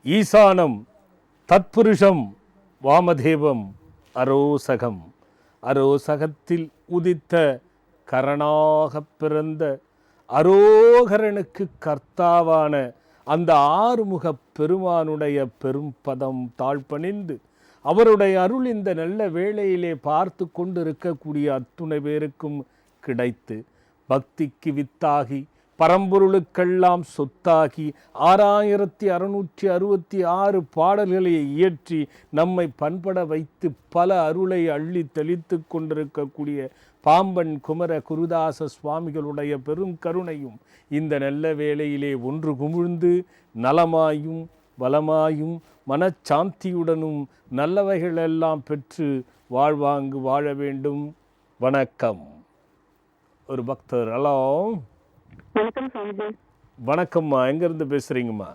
ஈசானம் தத்புருஷம் வாமதேவம் அரோசகம். அரோசகத்தில் உதித்த கரணாக பிறந்த அரோகரனுக்கு கர்த்தாவான அந்த ஆறுமுக பெருமானுடைய பெரும் பதம் தாழ்பணிந்து அவருடைய அருள் இந்த நல்ல வேளையிலே பார்த்து கொண்டிருக்கக்கூடிய அத்துணை பேருக்கும் கிடைத்து பக்திக்கு வித்தாகி பரம்பொருளுக்கெல்லாம் சொத்தாகி 6666 பாடல்களை இயற்றி நம்மை பண்பட வைத்து பல அருளை அள்ளி தெளித்து கொண்டிருக்கக்கூடிய பாம்பன் குமர குருதாச சுவாமிகளுடைய பெரும் கருணையும் இந்த நல்ல வேளையிலே ஒன்று குமிழ்ந்து நலமாயும் வளமாயும் மனச்சாந்தியுடனும் நல்லவைகளெல்லாம் பெற்று வாழ்வாங்கு வாழ வேண்டும். வணக்கம். ஒரு பக்தர். ஹலோ, வணக்கம் சாமிஜி. வணக்கம்மா. எங்கேருந்து பேசுகிறீங்கம்மா?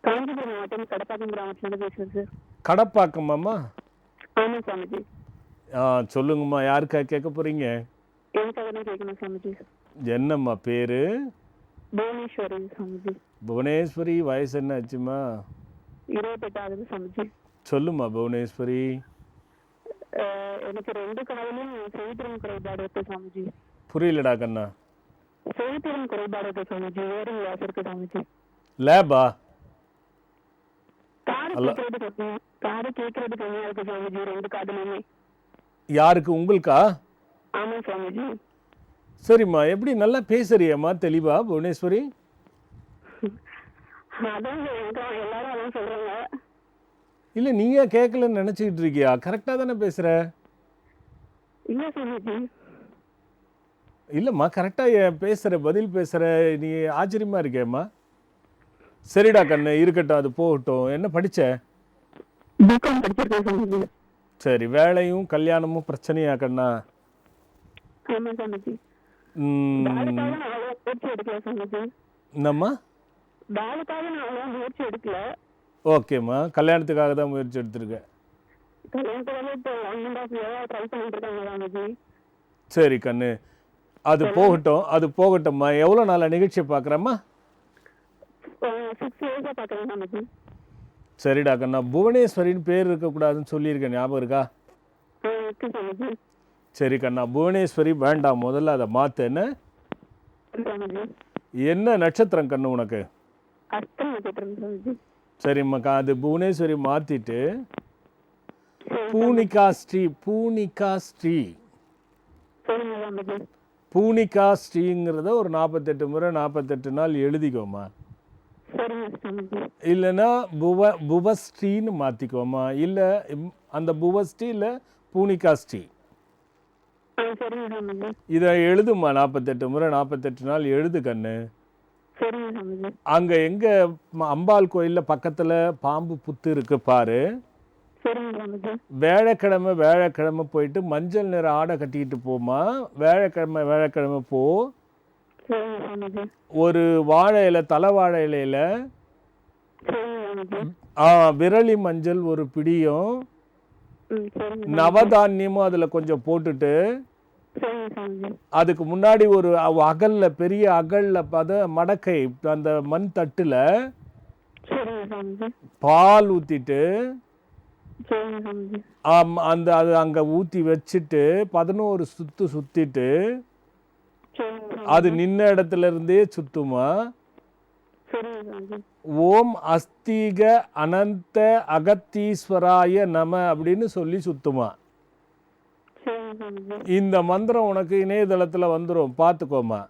காஞ்சிபுரம் மாவட்டம் கடப்பாக்கம் கிராமத்துலேருந்து பேசுகிறேன் சார். கடப்பாக்கம்மாம்மா? ஆமாம் சாமிஜி. சொல்லுங்கம்மா, யாருக்கா கேட்க போகிறீங்க? எனக்காக தான் கேட்கணும் சாமிஜி. என்னம்மா பேர்? புவனேஸ்வரி சாமிஜி. புவனேஸ்வரி. வயசு என்ன ஆச்சுமா? 28 ஆகுது சாமிஜி. சொல்லுமா புவனேஸ்வரி. எனக்கு 2 காதலும் செவித்திறன் குறைபாடு இருக்கு சாமிஜி. புரியலடா கண்ணா. செவித்திறன் குறைபாடு இருக்கு சாமிஜி. வேறு வியாசம் இருக்கு சாமிஜி. லேபா? காது கேட்கறது கம்மியா இருக்கு சாமிஜி. 2 காதுலையுமே. யாருக்கு? உங்களுக்கா? ஆமாம் சாமிஜி. சரிம்மா, எப்படி நல்லா பேசுறியம்மா தெளிவா புவனேஸ்வரி? அதான் எல்லாரும் அதான் சொல்றாங்க. இல்லை, நீங்க கேட்கலன்னு நினச்சிக்கிட்டு இருக்கியா? கரெக்டாக தானே பேசுகிற? இல்லை சாமிஜி. இல்லைம்மா, கரெக்டாக பேசுகிற, பதில் பேசுகிற. நீ ஆச்சரியமாக இருக்கேம்மா. சரிடா கண்ணு, இருக்கட்டும், அது போகட்டும். என்ன படித்த? பிகாம் படிச்சிருக்கேன் சாமிஜி. சரி, வேலையும் கல்யாணமும் பிரச்சனையா கண்ணா? ஆமாம் சாமிஜி. முயற்சி எடுக்கல சாமிஜி. என்னம்மா? வேலைக்காக நான் அவ்வளோ முயற்சி எடுக்கல. ஓகேம்மா, கல்யாணத்துக்காக தான் முயற்சி எடுத்திருக்கேன். கல்யாணத்துக்காக இப்போ 1.5 year ட்ரை பண்ணிட்டு இருக்காங்க சாமிஜி. சரி கண்ணு, அது போகட்டும், அது போகட்டும்மா. எவ்வளோ நாளாக நிகழ்ச்சியை பார்க்குறேம்மா? 6 years பார்க்குறேன் சாமிஜி. சரிடா கண்ணா, புவனேஸ்வரின்னு பேர் இருக்கக்கூடாதுன்னு சொல்லியிருக்கேன், ஞாபகம் இருக்கா? இருக்கு சாமிஜி. சரி கண்ணா, புவனேஸ்வரி வேண்டாம், முதல்ல அதை மாற்று. என்ன சாமிஜி? என்ன நட்சத்திரம் கண்ணு உனக்கு? அஸ்தம் நட்சத்திரம் சாமிஜி. சரிம்மாக்கா, அது புவனேஸ்வரி மாற்றிட்டு பூனிகா ஸ்ரீ. பூனிகா ஸ்ரீ. சரிங்க சாமிஜி. பூனிகா ஸ்ரீங்கிறத ஒரு 48 முறை 48 நாள் எழுதிக்கோமா. சரிங்க சாமிஜி. இல்லைன்னா புவஸ்ரீன்னு மாற்றிக்கோமா. இல்லை அந்த புவஸ்ரீ இல்லை பூனிகா ஸ்ரீ. சரிங்க சாமிஜி. இதை எழுதுமா, 48 முறை 48 நாள் எழுது கண்ணு. சரிங்க சாமிஜி. அங்கே எங்கே அம்பாள் கோயிலில் பக்கத்தில் பாம்பு புத்து இருக்கு பாரு. சரிங்க சாமிஜி. வேலைக்கிழமை போயிட்டு மஞ்சள் நிற ஆடை கட்டிக்கிட்டு போமா. வேலைக்கிழமை போ. சரிங்க சாமிஜி. ஒரு வாழை இலை, தலை வாழை இலையில சரிங்க சாமிஜி. விரலி மஞ்சள் ஒரு பிடியும் சரிங்க நவதானியமும் அதில் கொஞ்சம் போட்டுட்டு சரிங்க சாமிஜி. அதுக்கு முன்னாடி ஒரு அகல்ல, பெரிய அகல்ல மடக்கை, அந்த மண் தட்டுல சரிங்க சாமிஜி. பால் ஊத்திட்டு சரிங்க சாமிஜி. அந்த அது அங்க ஊத்தி வச்சுட்டு 11 சுத்து சுத்திட்டு சரிங்க அது நின்ன இடத்துல இருந்தே சுத்துமா. சரிங்க சாமிஜி. ஓம் அஸ்திக அனந்த அகத்தீஸ்வராய நம அப்படின்னு சொல்லி சுத்துமா. சரிங்க சாமிஜி. இந்த மந்திரம் உனக்கு இணையதளத்தில் வந்துடும், பார்த்துக்கோமா.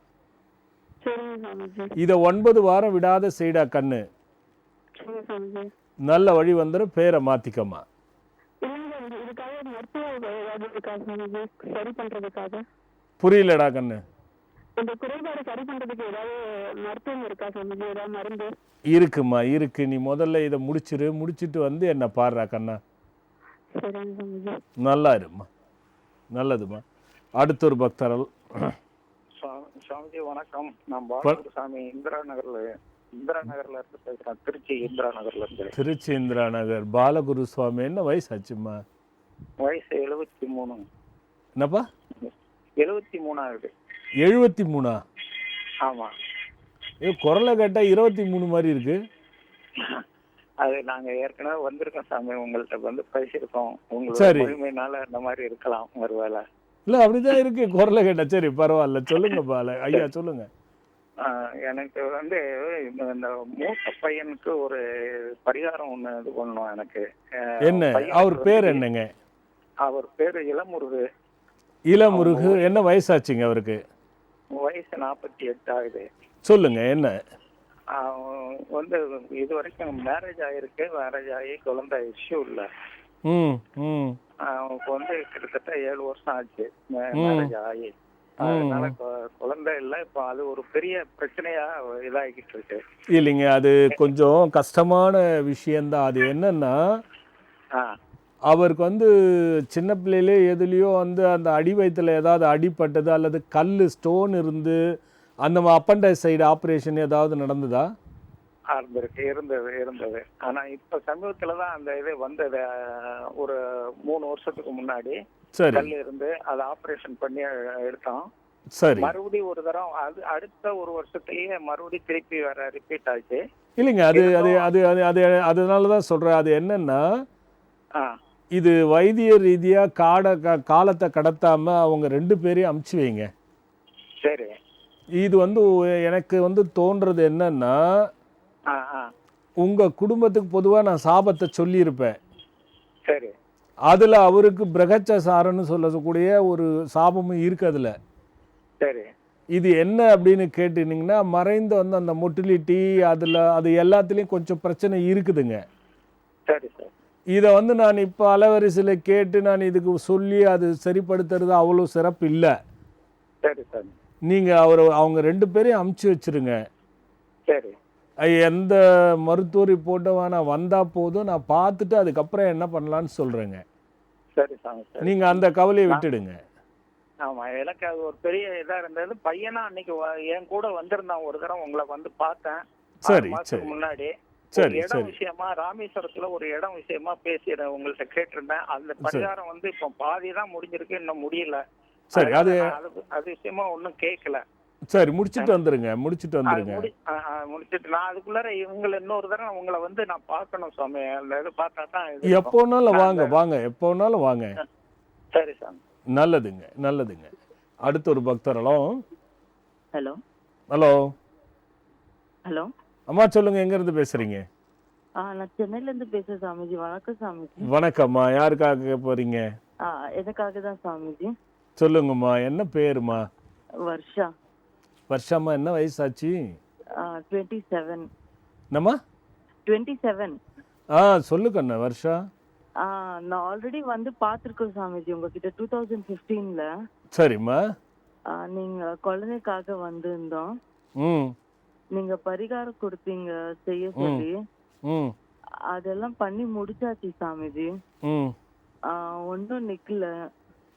சரிங்க சாமிஜி. இதை 9 வாரம் விடாத செய்டா கண்ணு. சரிங்க சாமிஜி. நல்ல வழி வந்துடும். பேரை மாற்றிக்கம்மா. இல்லைங்க, இதுக்காக மருத்துவ ஏதாவது இருக்கா சாமிஜி? சரி பண்றதுக்காக. புரியலடா கண்ணு. இந்த குறைபாடு சரி பண்றதுக்கு ஏதாவது மருத்துவம் இருக்கா சாமிஜி? ஏதாவது மருந்து? இருக்குமா, இருக்கு. நீ முதல்ல இதை முடிச்சுட்டு வந்து என்ன பாடுறா கண்ணா. சரிங்க சாமிஜி. நல்லா இருமா, நல்லதுமா. அடுத்த ஒரு பக்தரல். சாமிஜி வணக்கம். நான் பாலகுருசாமி இந்திரா நகர்ல இருந்து பேசுறேன். திருச்சி இந்திரா நகர்ல இருந்து. திருச்சி இந்திரா நகர். பாலகுரு சுவாமி. என்ன வயசு ஆச்சுமா? வயசு 73. என்னப்பா? 73 ஆகுது. 73? ஆமா. குரலை கேட்டால் 23 மாதிரி இருக்கு. அது நாங்க ஏற்கனவே வந்திருக்கோம் சாமி, உங்கள்ட்ட வந்து பேசியிருக்கோம். உங்களோட சரி. முழுமையினால இந்த மாதிரி இருக்கலாம் ஒருவேளை. இல்லை அப்படிதான் இருக்கு குரலை கேட்ட. சரி பரவாயில்ல, சொல்லுங்க பால ஐயா சொல்லுங்க. எனக்கு வந்து இந்த மூத்த பையனுக்கு ஒரு பரிகாரம் ஒண்ணு இது பண்ணணும் எனக்கு. என்ன பையனுக்கு அவர் பேர் வந்து என்னங்க? அவர் பேரு இளமுருகு. இளமுருகு. என்ன வயசாச்சுங்க அவருக்கு? வயசு 48 ஆகுது. சொல்லுங்க என்ன? வந்து இது வரைக்கும் மேரேஜ் ஆயிருக்கு. மேரேஜ் ஆகி குழந்தை இஷ்யூ இல்லை. ம் ம் அவனுக்கு வந்து கிட்டத்தட்ட 7 வருஷம் ஆச்சு மேரேஜ் ஆகி. அதனால குழந்தை இல்லை. இப்போ அது ஒரு பெரிய பிரச்சனையா இதாகிட்டு இருக்கு. இல்லைங்க, அது கொஞ்சம் கஷ்டமான விஷயந்தான். அது என்னன்னா, அவருக்கு வந்து சின்ன பிள்ளையிலே எதுலேயோ வந்து அந்த அடி வயிற்றுல ஏதாவது அடிபட்டது அல்லது கல் ஸ்டோன் இருந்து அந்த அப்பண்டைசைடு ஆப்ரேஷன் ஏதாவது நடந்ததா? இருந்தது. ஆனா இப்ப சமீபத்துல தான் அந்த இது வந்தது. ஒரு 3 வருஷத்துக்கு முன்னாடி சரி கல் இருந்து அதை ஆபரேஷன் பண்ணி எடுத்தோம். சரி. மறுபடியும் ஒரு தரம் அது அடுத்த ஒரு வருஷத்துலயே மறுபடியும் திருப்பி வேற ரிப்பீட் ஆச்சு. இல்லைங்க, அது அது அது அது அது அதனால தான் சொல்கிறேன். அது என்னன்னா, இது வைத்திய ரீதியாக காலத்தை கடத்தாம அவங்க 2 பேரையும் அமுச்சு வைங்க. சரி. இது வந்து எனக்கு வந்து தோன்றது என்னன்னா, உங்க குடும்பத்துக்கு பொதுவாக நான் சாபத்தை சொல்லியிருப்பேன். சரி. அதுல அவருக்கு பிரகச்சசாரன்னு சொல்லக்கூடிய ஒரு சாபமும் இருக்கு அதுல. சரி. இது என்ன அப்படின்னு கேட்டீங்கன்னா, மறைந்து வந்து அந்த மொட்டிலிட்டி அது எல்லாத்துலேயும் கொஞ்சம் பிரச்சனை இருக்குதுங்க. சரி சார். இதை வந்து நான் இப்போ அலவரிசையில் கேட்டு நான் இதுக்கு சொல்லி அது சரிப்படுத்துறது அவ்வளோ சிறப்பு இல்லை. சரி சார். நீங்கள் அவங்க 2 பேரையும் அமுச்சு வச்சிருங்க. சரி. எந்த மருத்துவ ரிப்போர்ட்டும் வேணாம், வந்தால் போதும். நான் பார்த்துட்டு அதுக்கப்புறம் என்ன பண்ணலான்னு சொல்கிறேங்க. சரி சாமி. நீங்கள் அந்த கவலையை விட்டுடுங்க. ஆமா, எனக்கு அது ஒரு பெரிய இதா இருந்தது. பையனா அன்னைக்கு என் கூட வந்திருந்தான் ஒரு தடவை, உங்களை வந்து பார்த்தேன். சரி மாசத்துக்கு முன்னாடி சரி இடம் சரி விஷயமா, ராமேஸ்வரத்துல ஒரு இடம் விஷயமா பேசி உங்கள்ட்ட கேட்டிருந்தேன். அந்த பரிகாரம் வந்து இப்போ பாதி தான் முடிஞ்சிருக்கு, இன்னும் முடியல. சரி. அது விஷயமா ஒன்றும் கேட்கல. சரி, முடிச்சுட்டு வந்துருங்க. முடிச்சுட்டு நான் அதுக்குள்ளார இவங்களை இன்னொரு தடவை உங்களை வந்து நான் பார்க்கணும் சுவாமி. அந்த இது பார்த்தா தான் எப்போனாலும் வாங்க எப்போனாலும் வாங்க. சரி சாமி. நல்லதுங்க நல்லதுங்க. அடுத்த ஒரு பக்தரலாம். Hello hello hello. அம்மா சொல்லுங்க, எங்க இருந்து பேசுறீங்க? நான் சென்னையில இருந்து பேசுறேன் சாமிஜி. வணக்கம் சாமிஜி. வணக்கம்மா. யாருக்காக போறீங்க? எனக்காக தான் சாமிஜி. சொல்லுங்கம்மா, என்ன பேருமா? வர்ஷா. வருஷமா, என்ன வயசாச்சு? 27. என்னம்மா? 27. சொல்லு கண்ணா. வருஷா, நான் ஆல்ரெடி வந்து பார்த்துருக்கோம் சாமிஜி உங்ககிட்ட 2015ல. சரிம்மா. நீங்க குழந்தைக்காக வந்திருந்தோம். நீங்க பரிகாரம் கொடுத்தீங்க செய்ய சொல்லி. அதெல்லாம் பண்ணி முடிச்சாச்சு சாமிஜி. ஒன்றும் நிக்கல.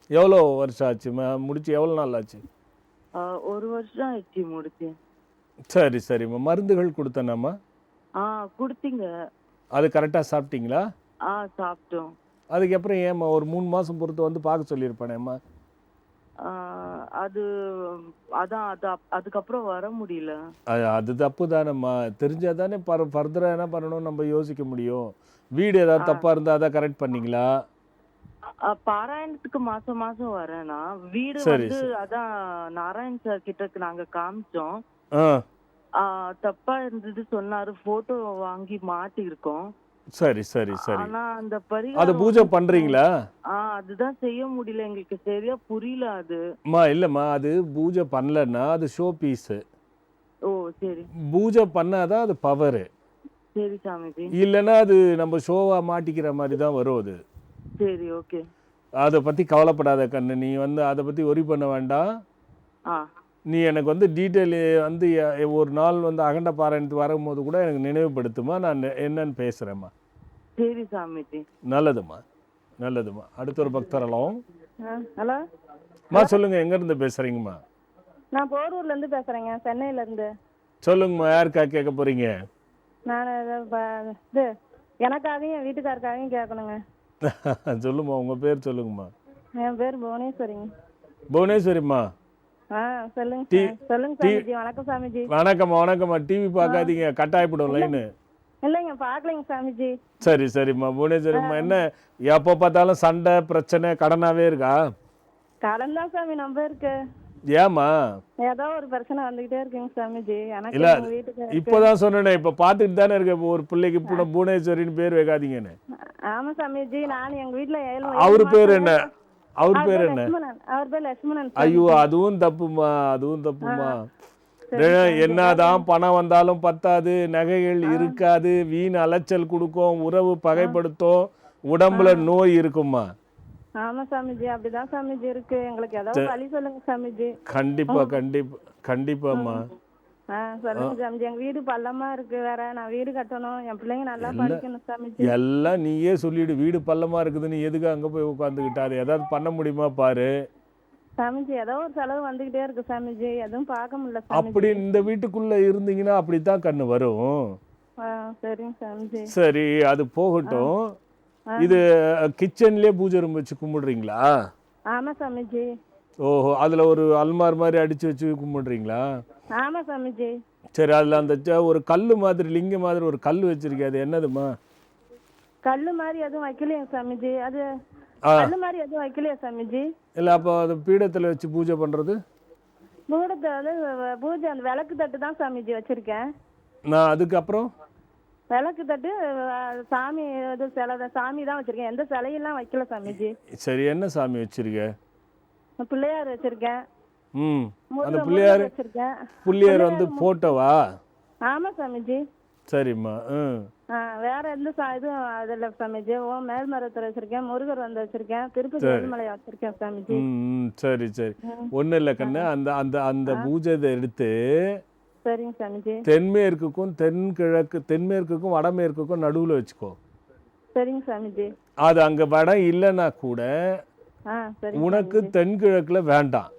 எவ்வளோ வருஷம் ஆச்சுமா? முடிச்சு எவ்வளோ நாள் ஆச்சு? 1 வருஷம் ஆயிடுச்சு முடிச்சு. சரி சரிம்மா. மருந்துகள் கொடுத்தேனாம்மா? கொடுத்தீங்க. அது கரெக்டாக சாப்பிட்டீங்களா? சாப்பிட்டோம். அதுக்கப்புறம் ஏம்மா ஒரு 3 மாதம் பொறுத்து வந்து பார்க்க சொல்லியிருப்பானேம்மா? அதுக்கப்புறம் வர முடியல. அது தப்பு தானேம்மா. தெரிஞ்சால் தானே ஃபர்தராக என்ன பண்ணணும் நம்ம யோசிக்க முடியும். வீடு ஏதாவது தப்பாக இருந்தால் அதை கரெக்ட் பண்ணீங்களா? பாராயணத்துக்கு மாசம் மாசம் வரேன்னா வீடு வந்து அதான் நாராயண் சார் கிட்ட நாங்க காமிச்சோம். தப்பா இருந்தது சொன்னாரு. போட்டோ வாங்கி மாட்டி இருக்கோம். சரி சரி சரி. ஆனா அந்த அது பூஜை பண்றீங்களா? அதுதான் செய்ய முடியல, எங்களுக்கு சரியா புரியல. இல்லம்மா, அது பூஜை பண்ணலன்னா அது ஷோ பீஸ். ஓ சரி. பூஜை பண்ணாதான் அது பவர். சரி சாமிஜி. இல்லைன்னா அது நம்ம ஷோவா மாட்டிக்கிற மாதிரி தான் வரும் அது. சரி ஓகே. அதை பற்றி கவலைப்படாத கண்ணு. நீ வந்து அதை பற்றி ஒரி பண்ண வேண்டாம். நீ எனக்கு வந்து டீட்டெயில் வந்து ஒரு நாள் வந்து அகண்ட பாராயணத்துக்கு வரும்போது கூட எனக்கு நினைவுபடுத்துமா, நான் என்னன்னு பேசுகிறேம்மா. சரி சாமிஜி. நல்லதும்மா நல்லதும்மா. அடுத்த ஒரு பக்தரலாம். ஹலோ சொல்லுங்கள், எங்கேருந்து பேசுகிறீங்கம்மா? நான் போரூர்லேருந்து பேசுகிறேங்க, சென்னையிலேருந்து. சொல்லுங்கம்மா, யாருக்காக கேட்க போகிறீங்க? நான் இது எனக்காகவும் என் வீட்டுக்காரருக்காகவும் கேட்கணுங்க. சொல்லுமா, உங்கள் பேர் சொல்லுங்கம்மா. என் பேர் புவனேஸ்வரிங்க. புவனேஸ்வரிம்மா. சொல்லுங்க சொல்லுங்க சாமிஜி. வணக்கம் சாமிஜி. வணக்கம்மா வணக்கம்மா. டிவி பார்க்காதீங்க, கட்டாயப்படும் லைனு. இல்லைங்க பார்க்கலைங்க சாமிஜி. சரி சரிம்மா புவனேஸ்வரிம்மா, என்ன எப்போ பார்த்தாலும் சண்டை பிரச்சனை கடனாவே இருக்கா? கடன் தான் சாமி நம்ம இருக்கு. ஏம்மா? ஏதோ ஒரு பிரச்சனை வந்துகிட்டே இருக்குங்க சாமிஜி. எனக்கு இல்ல எங்க வீட்டுக்கு இப்போதான் சொன்னேனே, இப்போ பார்த்துட்டு தானே இருக்க, இப்போ ஒரு பிள்ளைக்கு புவனேஸ்வரின்னு பேர் வைக்காதீங்கன்னு. ஆமா சாமிஜி, நான் எங்க வீட்டுல அவரு பேர் என்ன? அவர் பேர் என்ன? அவர் பேர் லட்சுமணன். ஐயோ அதுவும் தப்புமா, அதுவும் தப்புமா. என்னதான் பணம் வந்தாலும் பத்தாது, நகைகள் இருக்காது, வீண் அலைச்சல் கொடுக்கும், உறவு பகைப்படுத்தும், உடம்புல நோய் இருக்குமா. ஆமா சாமிஜி, அப்படிதான் சாமிஜி இருக்கு. எங்களுக்கு ஏதாவது வழி சொல்லுங்க சாமிஜி. கண்டிப்பா கண்டிப்பா கண்டிப்பாம்மா. சொல்லுங்க சாமிஜி. எங்க வீடு பள்ளமா இருக்கு, வேற நான் வீடு கட்டணும், என் பிள்ளைங்க நல்லா படிக்கணும் சாமிஜி. எல்லாம் நீயே சொல்லிடு, வீடு பள்ளமா இருக்குதுன்னு எதுக்கு அங்க போய் உட்காந்துக்கிட்ட? அது ஏதாவது பண்ண முடியுமா பாரு சாமிஜி. ஏதோ ஒரு செலவு வந்துகிட்டே இருக்கு சாமிஜி, எதுவும் பார்க்க முடியல சாமிஜி. அப்படி இந்த வீட்டுக்குள்ள இருந்தீங்கன்னா அப்படித்தான் கண்ணு வரும். சரிங்க சாமிஜி. சரி அது போகட்டும். இது கிச்சன்லயே பூஜை ரூம் வச்சு கும்பிடுறீங்களா? ஆமா சாமிஜி. ஓஹோ, அதுல ஒரு அல்மார் மாதிரி அடிச்சு வச்சு கும்பிடுறீங்களா? ஆமா சாமிஜி. சரி, அதுல அந்த ஒரு கல்லு மாதிரி லிங்க மாதிரி ஒரு கல் வச்சிருக்கே, அது என்னதுமா? கல்லு மாதிரி எதுவும் வைக்கலையா சாமிஜி? அது கல்லு மாதிரி எதுவும் வைக்கலையா சாமிஜி? இல்ல அப்போ அது பீடத்துல வச்சு பூஜை பண்றது? பூஜை அந்த விளக்கு தட்டு தான் சாமிஜி வச்சிருக்கேன். நான் அதுக்கப்புறம் விளக்கு தட்டு சாமி இது சிலை சாமி தான் வச்சிருக்கேன், எந்த சிலையெல்லாம் வைக்கல சாமிஜி. சரி, என்ன சாமி வச்சிருக்க? பிள்ளையார் வச்சிருக்கேன். அந்த பிள்ளையார் வந்து போட்டோவா? ஆமா சாமிஜி. சரிம்மா. வேற எந்த இதுவும் அதில் சாமிஜி. மேல்மருவத்தூர் வச்சிருக்கேன், முருகர் வந்து வச்சிருக்கேன், திருப்பதி ஏழுமலை வச்சிருக்கேன் சாமிஜி. சரி சரி, ஒன்றும் இல்லை கண்ணு. அந்த அந்த அந்த பூஜை எடுத்து சரிங்க சாமிஜி. தென்மேற்குக்கும் தென்மேற்குக்கும் வடமேற்குக்கும் நடுவில் வச்சுக்கோ. சரிங்க சாமிஜி. அது அங்க வடம் இல்லைன்னா கூட உனக்கு தென்கிழக்குல வேண்டாம்.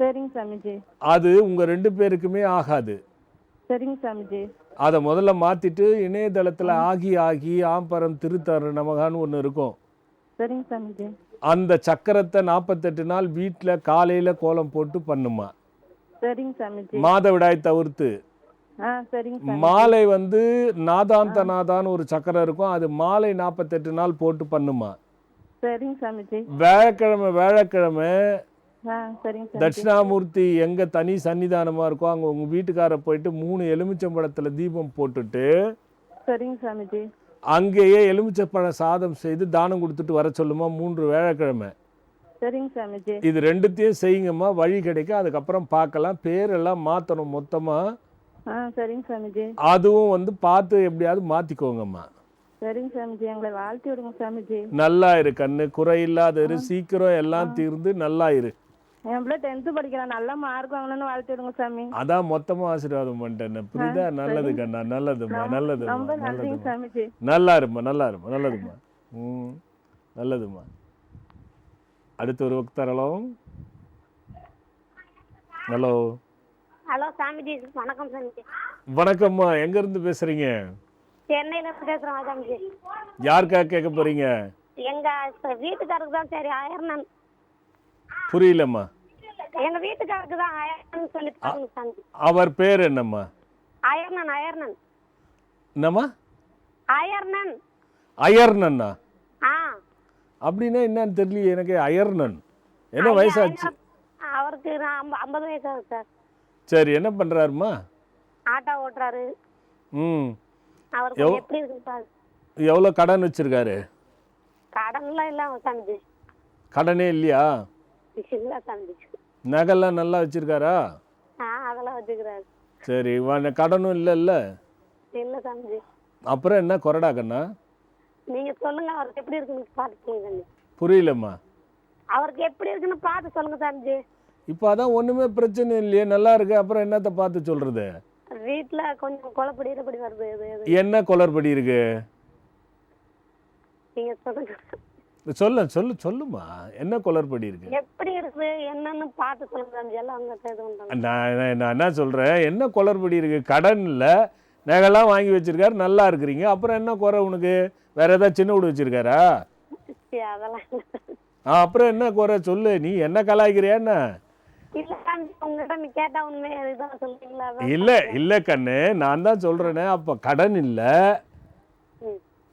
சரிங்க சாமிஜி. அது உங்க 2 பேருக்குமே ஆகாது. சரிங்க சாமிஜி. அதை முதல்ல மாத்திட்டு இணையதளத்துல ஆகி ஆம்பரம் திருத்தரு நமகான்னு ஒன்று இருக்கும். சரிங்க சாமிஜி. அந்த சக்கரத்தை 48 நாள் வீட்டுல காலையில கோலம் போட்டு பண்ணுமா. சரிங்க சாமிஜி. மாதவிடாய் தவிர்த்து. சரிங்க. மாலை வந்து நாதான்னு ஒரு சக்கரம் இருக்கும், அது மாலை 48 நாள் போட்டு பண்ணுமா. சரிங்க சாமிஜி. வியாழக்கிழமை சரிங்க. தட்சிணாமூர்த்தி எங்க தனி சன்னிதானமா இருக்கோ அங்க உங்க வீட்டுக்கார போயிட்டு 3 எலுமிச்சம்பழத்துல தீபம் போட்டுட்டு சரிங்க சாமிஜி அங்கேயே எலுமிச்சப்பழ சாதம் செய்து தானம் கொடுத்துட்டு வர சொல்லுமா 3 வியாழக்கிழமை. சரிங்க சாமிஜி. இது 2த்தையும் செய்யுங்கம்மா, வழி கிடைக்கும். அதுக்கப்புறம் பார்க்கலாம். பேரெல்லாம் மாத்தணும் மொத்தமா. சரிங்க சாமிஜி. அதுவும் வந்து பார்த்து எப்படியாவது மாத்திக்கோங்கம்மா. சரிங்க சாமிஜி. எங்களை வாழ்த்தி விடுங்க சாமிஜி. நல்லா இரு கண்ணு, குறையில்லாத இரு, சீக்கிரம் எல்லாம் தீர்ந்து நல்லா இரு. என் பிள்ளை 10th படிக்கிறான், நல்ல மார்க் வாங்கணும்னு வாழ்த்தி விடுங்க சாமி. அதான் மொத்தமா ஆசீர்வாதம் பண்ணிட்டேன், புரியுதா? நல்லது கண்ணா, நல்லதுமா, நல்லதுமா, ரொம்ப நன்றிங்க சாமிஜி. நல்லா இருமா, நல்லா இருமா, நல்லதுமா. நல்லதுமா. அடுத்து ஒரு வக்தரலாம். ஹலோ. ஹலோ சாமிஜி, வணக்கம் சாமிஜி. வணக்கம்மா, எங்க இருந்து பேசுறீங்க? சென்னையில இருந்து பேசுறோம் சாமிஜி. யாருக்காக கேட்க போறீங்க? எங்க வீட்டுக்காரருக்கு தான். சரி, அயர்னன். புரியலம்மா. எங்க வீட்டுக்காரருக்கு தான் அயர்னன் சொல்லி பாருங்க சாமி. அவர் பேர் என்னம்மா? அயர்னன். என்னம்மா? அயர்னன். அயர்னன்னா? அப்படின்னா என்னன்னு தெரியல எனக்கு. அயர்னன் என்ன வயசாச்சு? அவருக்கு 50 வயசு ஆகுது சார். சரி, என்ன பண்றாருமா? ஆட்டோ ஓட்டுறாரு. அவருக்கு எப்படி இருக்கு சார்? எவ்வளவு கடன் வச்சிருக்காரு? கடன்லாம் இல்ல சாமிஜி. கடனே இல்லையா? இல்ல சாமிஜி. நகைலாம் நல்லா வச்சிருக்காரா? அதெல்லாம் வச்சுக்கிறாரு. சரி, கடனும் இல்ல இல்ல சாமிஜி. அப்புறம் என்ன கொரடா கண்ணா? நீங்க சொல்லுங்க, அவருக்கு எப்படி இருக்குன்னு பார்த்து சொல்லுங்க. புரியலம்மா. அவருக்கு எப்படி இருக்குன்னு பார்த்து சொல்லுங்க சாமிஜி. இப்போ அதான் ஒண்ணுமே பிரச்சனை இல்லையே, நல்லா இருக்கு. அப்புறம் என்னத்த பார்த்து சொல்றது? வீட்டுல கொஞ்சம் குழப்படி வருது. என்ன குளறுபடி இருக்கு? நீங்க சொல்லுங்க. சொல்லுமா, என்ன குளறுபடி இருக்கு? எப்படி இருக்கு என்னன்னு பார்த்து சொல்லுங்க. எல்லாம் நான் என்ன சொல்றேன், என்ன குளறுபடி இருக்கு? கடன் இல்ல, நகைலாம் வாங்கி வச்சிருக்காரு, நல்லா இருக்கிறீங்க. அப்புறம் என்ன குறை உனக்கு? வேற ஏதாவது சின்ன வீடு வச்சிருக்காரா? அதெல்லாம் அப்புறம் என்ன குறை சொல்லு. நீ என்ன கலாய்க்கிறியா என்ன? இல்ல இல்ல கண்ணு, நான் தான் சொல்றேனே. அப்ப கடன் இல்ல,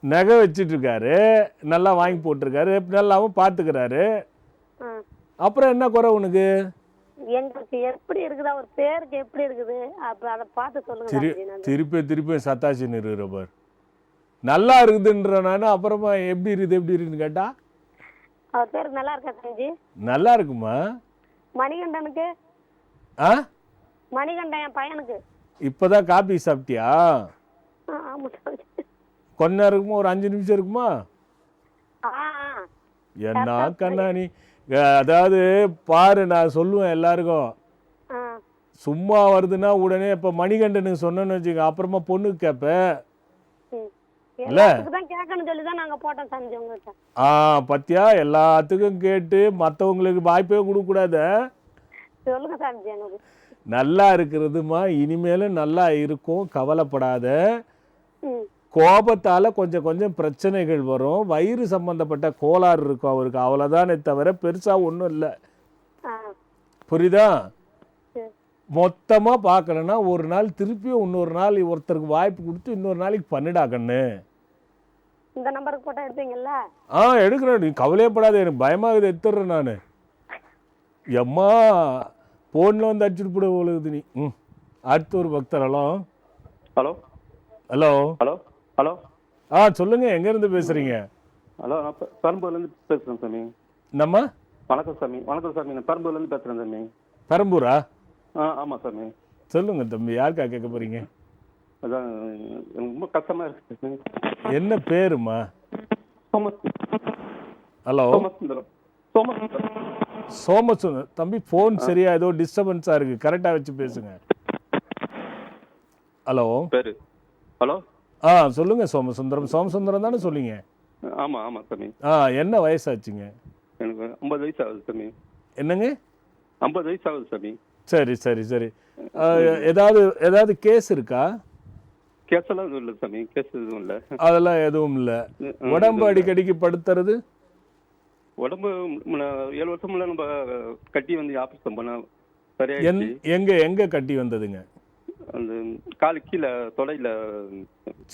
நகை வச்சிட்டு இருக்காரு, நல்லா வாங்கி போட்டிருக்காரு, நல்லாவும் பார்த்துக்கிறாரு. அப்புறம் என்ன குறை உனக்கு? எங்களுக்கு எப்படி இருக்குது, அவர் பேருக்கு எப்படி இருக்குது, அப்ப அதை பார்த்து சொல்லுங்க சாமிஜி. நான் திருப்பி சத்தாசி நிறுவுற பார். நல்லா இருக்குதுன்ற நான் அப்புறமா எப்படி இருக்குன்னு கேட்டா அவர் பேருக்கு நல்லா இருக்கா சாமிஜி? நல்லா இருக்குமா? மணிகண்டனுக்கு ஆ மணிகண்டன் என் பையனுக்கு. இப்பதான் காபி சாப்பிட்டியா? ஆமா சாமிஜி. கொஞ்ச நேரம் இருக்குமா? ஒரு 5 நிமிஷம் இருக்குமா? என்ன கண்ணா நீ, அதாவது பாரு, நான் சொல்லுவேன் எல்லாருக்கும், சும்மா வருதுன்னா உடனே இப்ப மணிகண்டனுக்கு சொன்னேன்னு வச்சுக்க, அப்புறமா பொண்ணுக்கு கேப்ப இல்ல. கேட்கணும் சொல்லிதான் நாங்க போட்டோம் சாமிஜி உங்ககிட்ட. பத்தியா, எல்லாத்துக்கும் கேட்டு மற்றவங்களுக்கு வாய்ப்பே கொடுக்க கூடாது. சொல்லுங்க சாமிஜி. எனக்கு நல்லா இருக்கிறதுமா, இனிமேலும் நல்லா இருக்கும், கவலைப்படாத. கோபத்தால கொஞ்சம் கொஞ்சம் பிரச்சனைகள் வரும், வயிறு சம்பந்தப்பட்ட கோளாறு இருக்கும் அவருக்கு, அவ்வளவுதானே தவிர பெருசா ஒன்றும் இல்லை. புரியுதா? மொத்தமா பார்க்கலன்னா ஒரு நாள் திருப்பியும் இன்னொரு நாள் ஒருத்தருக்கு வாய்ப்பு கொடுத்து இன்னொரு நாளைக்கு பண்ணிடா கண்ணு. இந்த நம்பருக்கு போட்டோ எடுப்பீங்கல்ல? எடுக்கிறேன், நீ கவலையப்படாத, எனக்கு பயமாகுது, எடுத்துடுறேன் நான். எம்மா போன்ல வந்து அடிச்சுட்டு போட ஒழுகுது நீ. அடுத்த ஒரு பக்தர். Hello hello hello hello hello. சொல்லுங்க, எங்க இருந்து பேசுறீங்க? ஹலோ, நான் பெரம்பூர்லேருந்து பேசுகிறேன் சாமி. நம்ம வணக்கம் சாமி. வணக்கம் சாமி, நான் பெரம்பூர்லேருந்து பேசுகிறேன் சாமி. பெரம்பூரா? ஆமாம் சாமி. சொல்லுங்க தம்பி, யாருக்கா கேட்க போறீங்க? அதான் எனக்கு ரொம்ப கஷ்டமாக இருக்கு சாமி. என்ன பேருமா? ஹலோ சோமசுந்தரம். சோமசுந்தரம். சோமசுந்தரம். தம்பி ஃபோன் சரியா ஏதோ டிஸ்டர்பன்ஸா இருக்கு, கரெக்டா வச்சு பேசுங்க. ஹலோ பேரு? ஹலோ. சொல்லுங்க சோமசுந்தரம். சோமசுந்தரம் தானே சொல்லிங்க? ஆமாம் ஆமாம் சாமி. என்ன வயசாச்சுங்க? எனக்கு 50 வயசு ஆகுது சாமி. என்னங்க? 50 வயசு ஆகுது சாமி. சரி சரி சரி. ஏதாவது கேஸ் இருக்கா? கேஸெல்லாம் எதுவும் இல்லை சாமி, கேஸ் எதுவும் இல்லை. அதெல்லாம் எதுவும் இல்லை. உடம்பு அடிக்கடிக்கு படுத்துறது? உடம்பு 7 வருஷம் முன்னாடி நம்ம கட்டி வந்து ஆப்ரேஷன் பண்ண சரியா. எங்க கட்டி வந்ததுங்க? அந்த காலு கீழே தொடையில.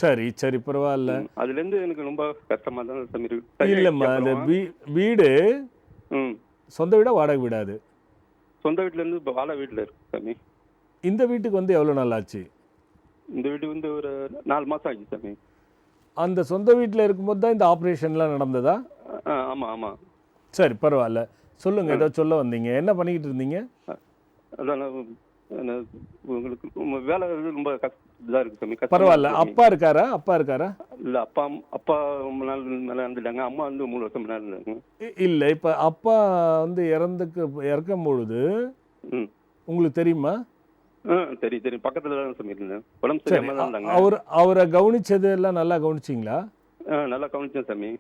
சரி சரி, பரவாயில்ல. அதுல இருந்து எனக்கு ரொம்ப கஷ்டமா தான் சாமி இருக்கு. இல்லம்மா, அந்த வீடு சொந்த வீடா வாடகை வீடாது? சொந்த வீட்டுல இருந்து இப்போ வாடகை வீட்டுல இருக்கு சாமி. இந்த வீட்டுக்கு வந்து எவ்வளவு நாள் ஆச்சு? இந்த வீடு வந்து ஒரு 4 மாசம் ஆச்சு சாமி. அந்த சொந்த வீட்டுல இருக்கும்போது தான் இந்த ஆப்ரேஷன்லாம் நடந்ததா? ஆமா ஆமா. சரி, பரவாயில்ல. சொல்லுங்க, ஏதோ சொல்ல வந்தீங்க, என்ன பண்ணிக்கிட்டு இருந்தீங்க? அதான் உங்களுக்கு வேலை ரொம்ப இதா இருக்கு சாமி. பரவாயில்ல. அப்பா இருக்காரா? இல்ல, அப்பா மேல இருந்துட்டாங்க. அம்மா வந்து 3 வருஷம் முன்னாடி இருந்தாங்க. இல்ல, இப்ப அப்பா வந்து இறக்கும் பொழுது உங்களுக்கு தெரியுமா? தெரியும். பக்கத்துல தான் சாமி இருந்தேன். உடம்பு சரியாம தான் இருந்தாங்க. அவரை கவனிச்சது எல்லாம் நல்லா கவனிச்சிங்களா? நல்லா கவனிச்சேன் சாமி.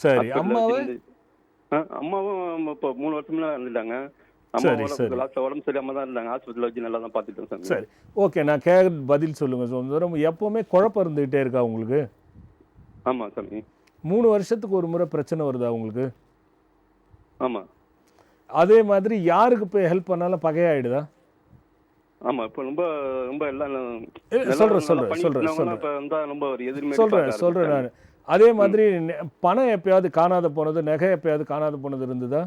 சரி. அம்மாவும் இப்போ 3 வருஷம் முன்னாடி இருந்துட்டாங்க. உடம்பு சரியாம தான் இருந்தாங்க. ஹாஸ்பிட்டல் வச்சு நல்லா தான் பார்த்துட்டோம் சாமி. சரி, ஓகே. நான் பதில் சொல்லுங்க சுந்தரம். எப்பவுமே குழப்பம் இருந்துகிட்டே இருக்கா உங்களுக்கு? ஆமா சாமி. 3 வருஷத்துக்கு ஒரு முறை பிரச்சனை வருதா உங்களுக்கு? ஆமா. அதே மாதிரி யாருக்கு போய் ஹெல்ப் பண்ணாலும் பகையாயிடுதா? ஆமா. இப்போ ரொம்ப ரொம்ப எல்லாம் சொல்றேன் நான். அதே மாதிரி பணம் எப்பயாவது காணாத போனது, நகை எப்பயாவது காணாத போனது இருந்ததா?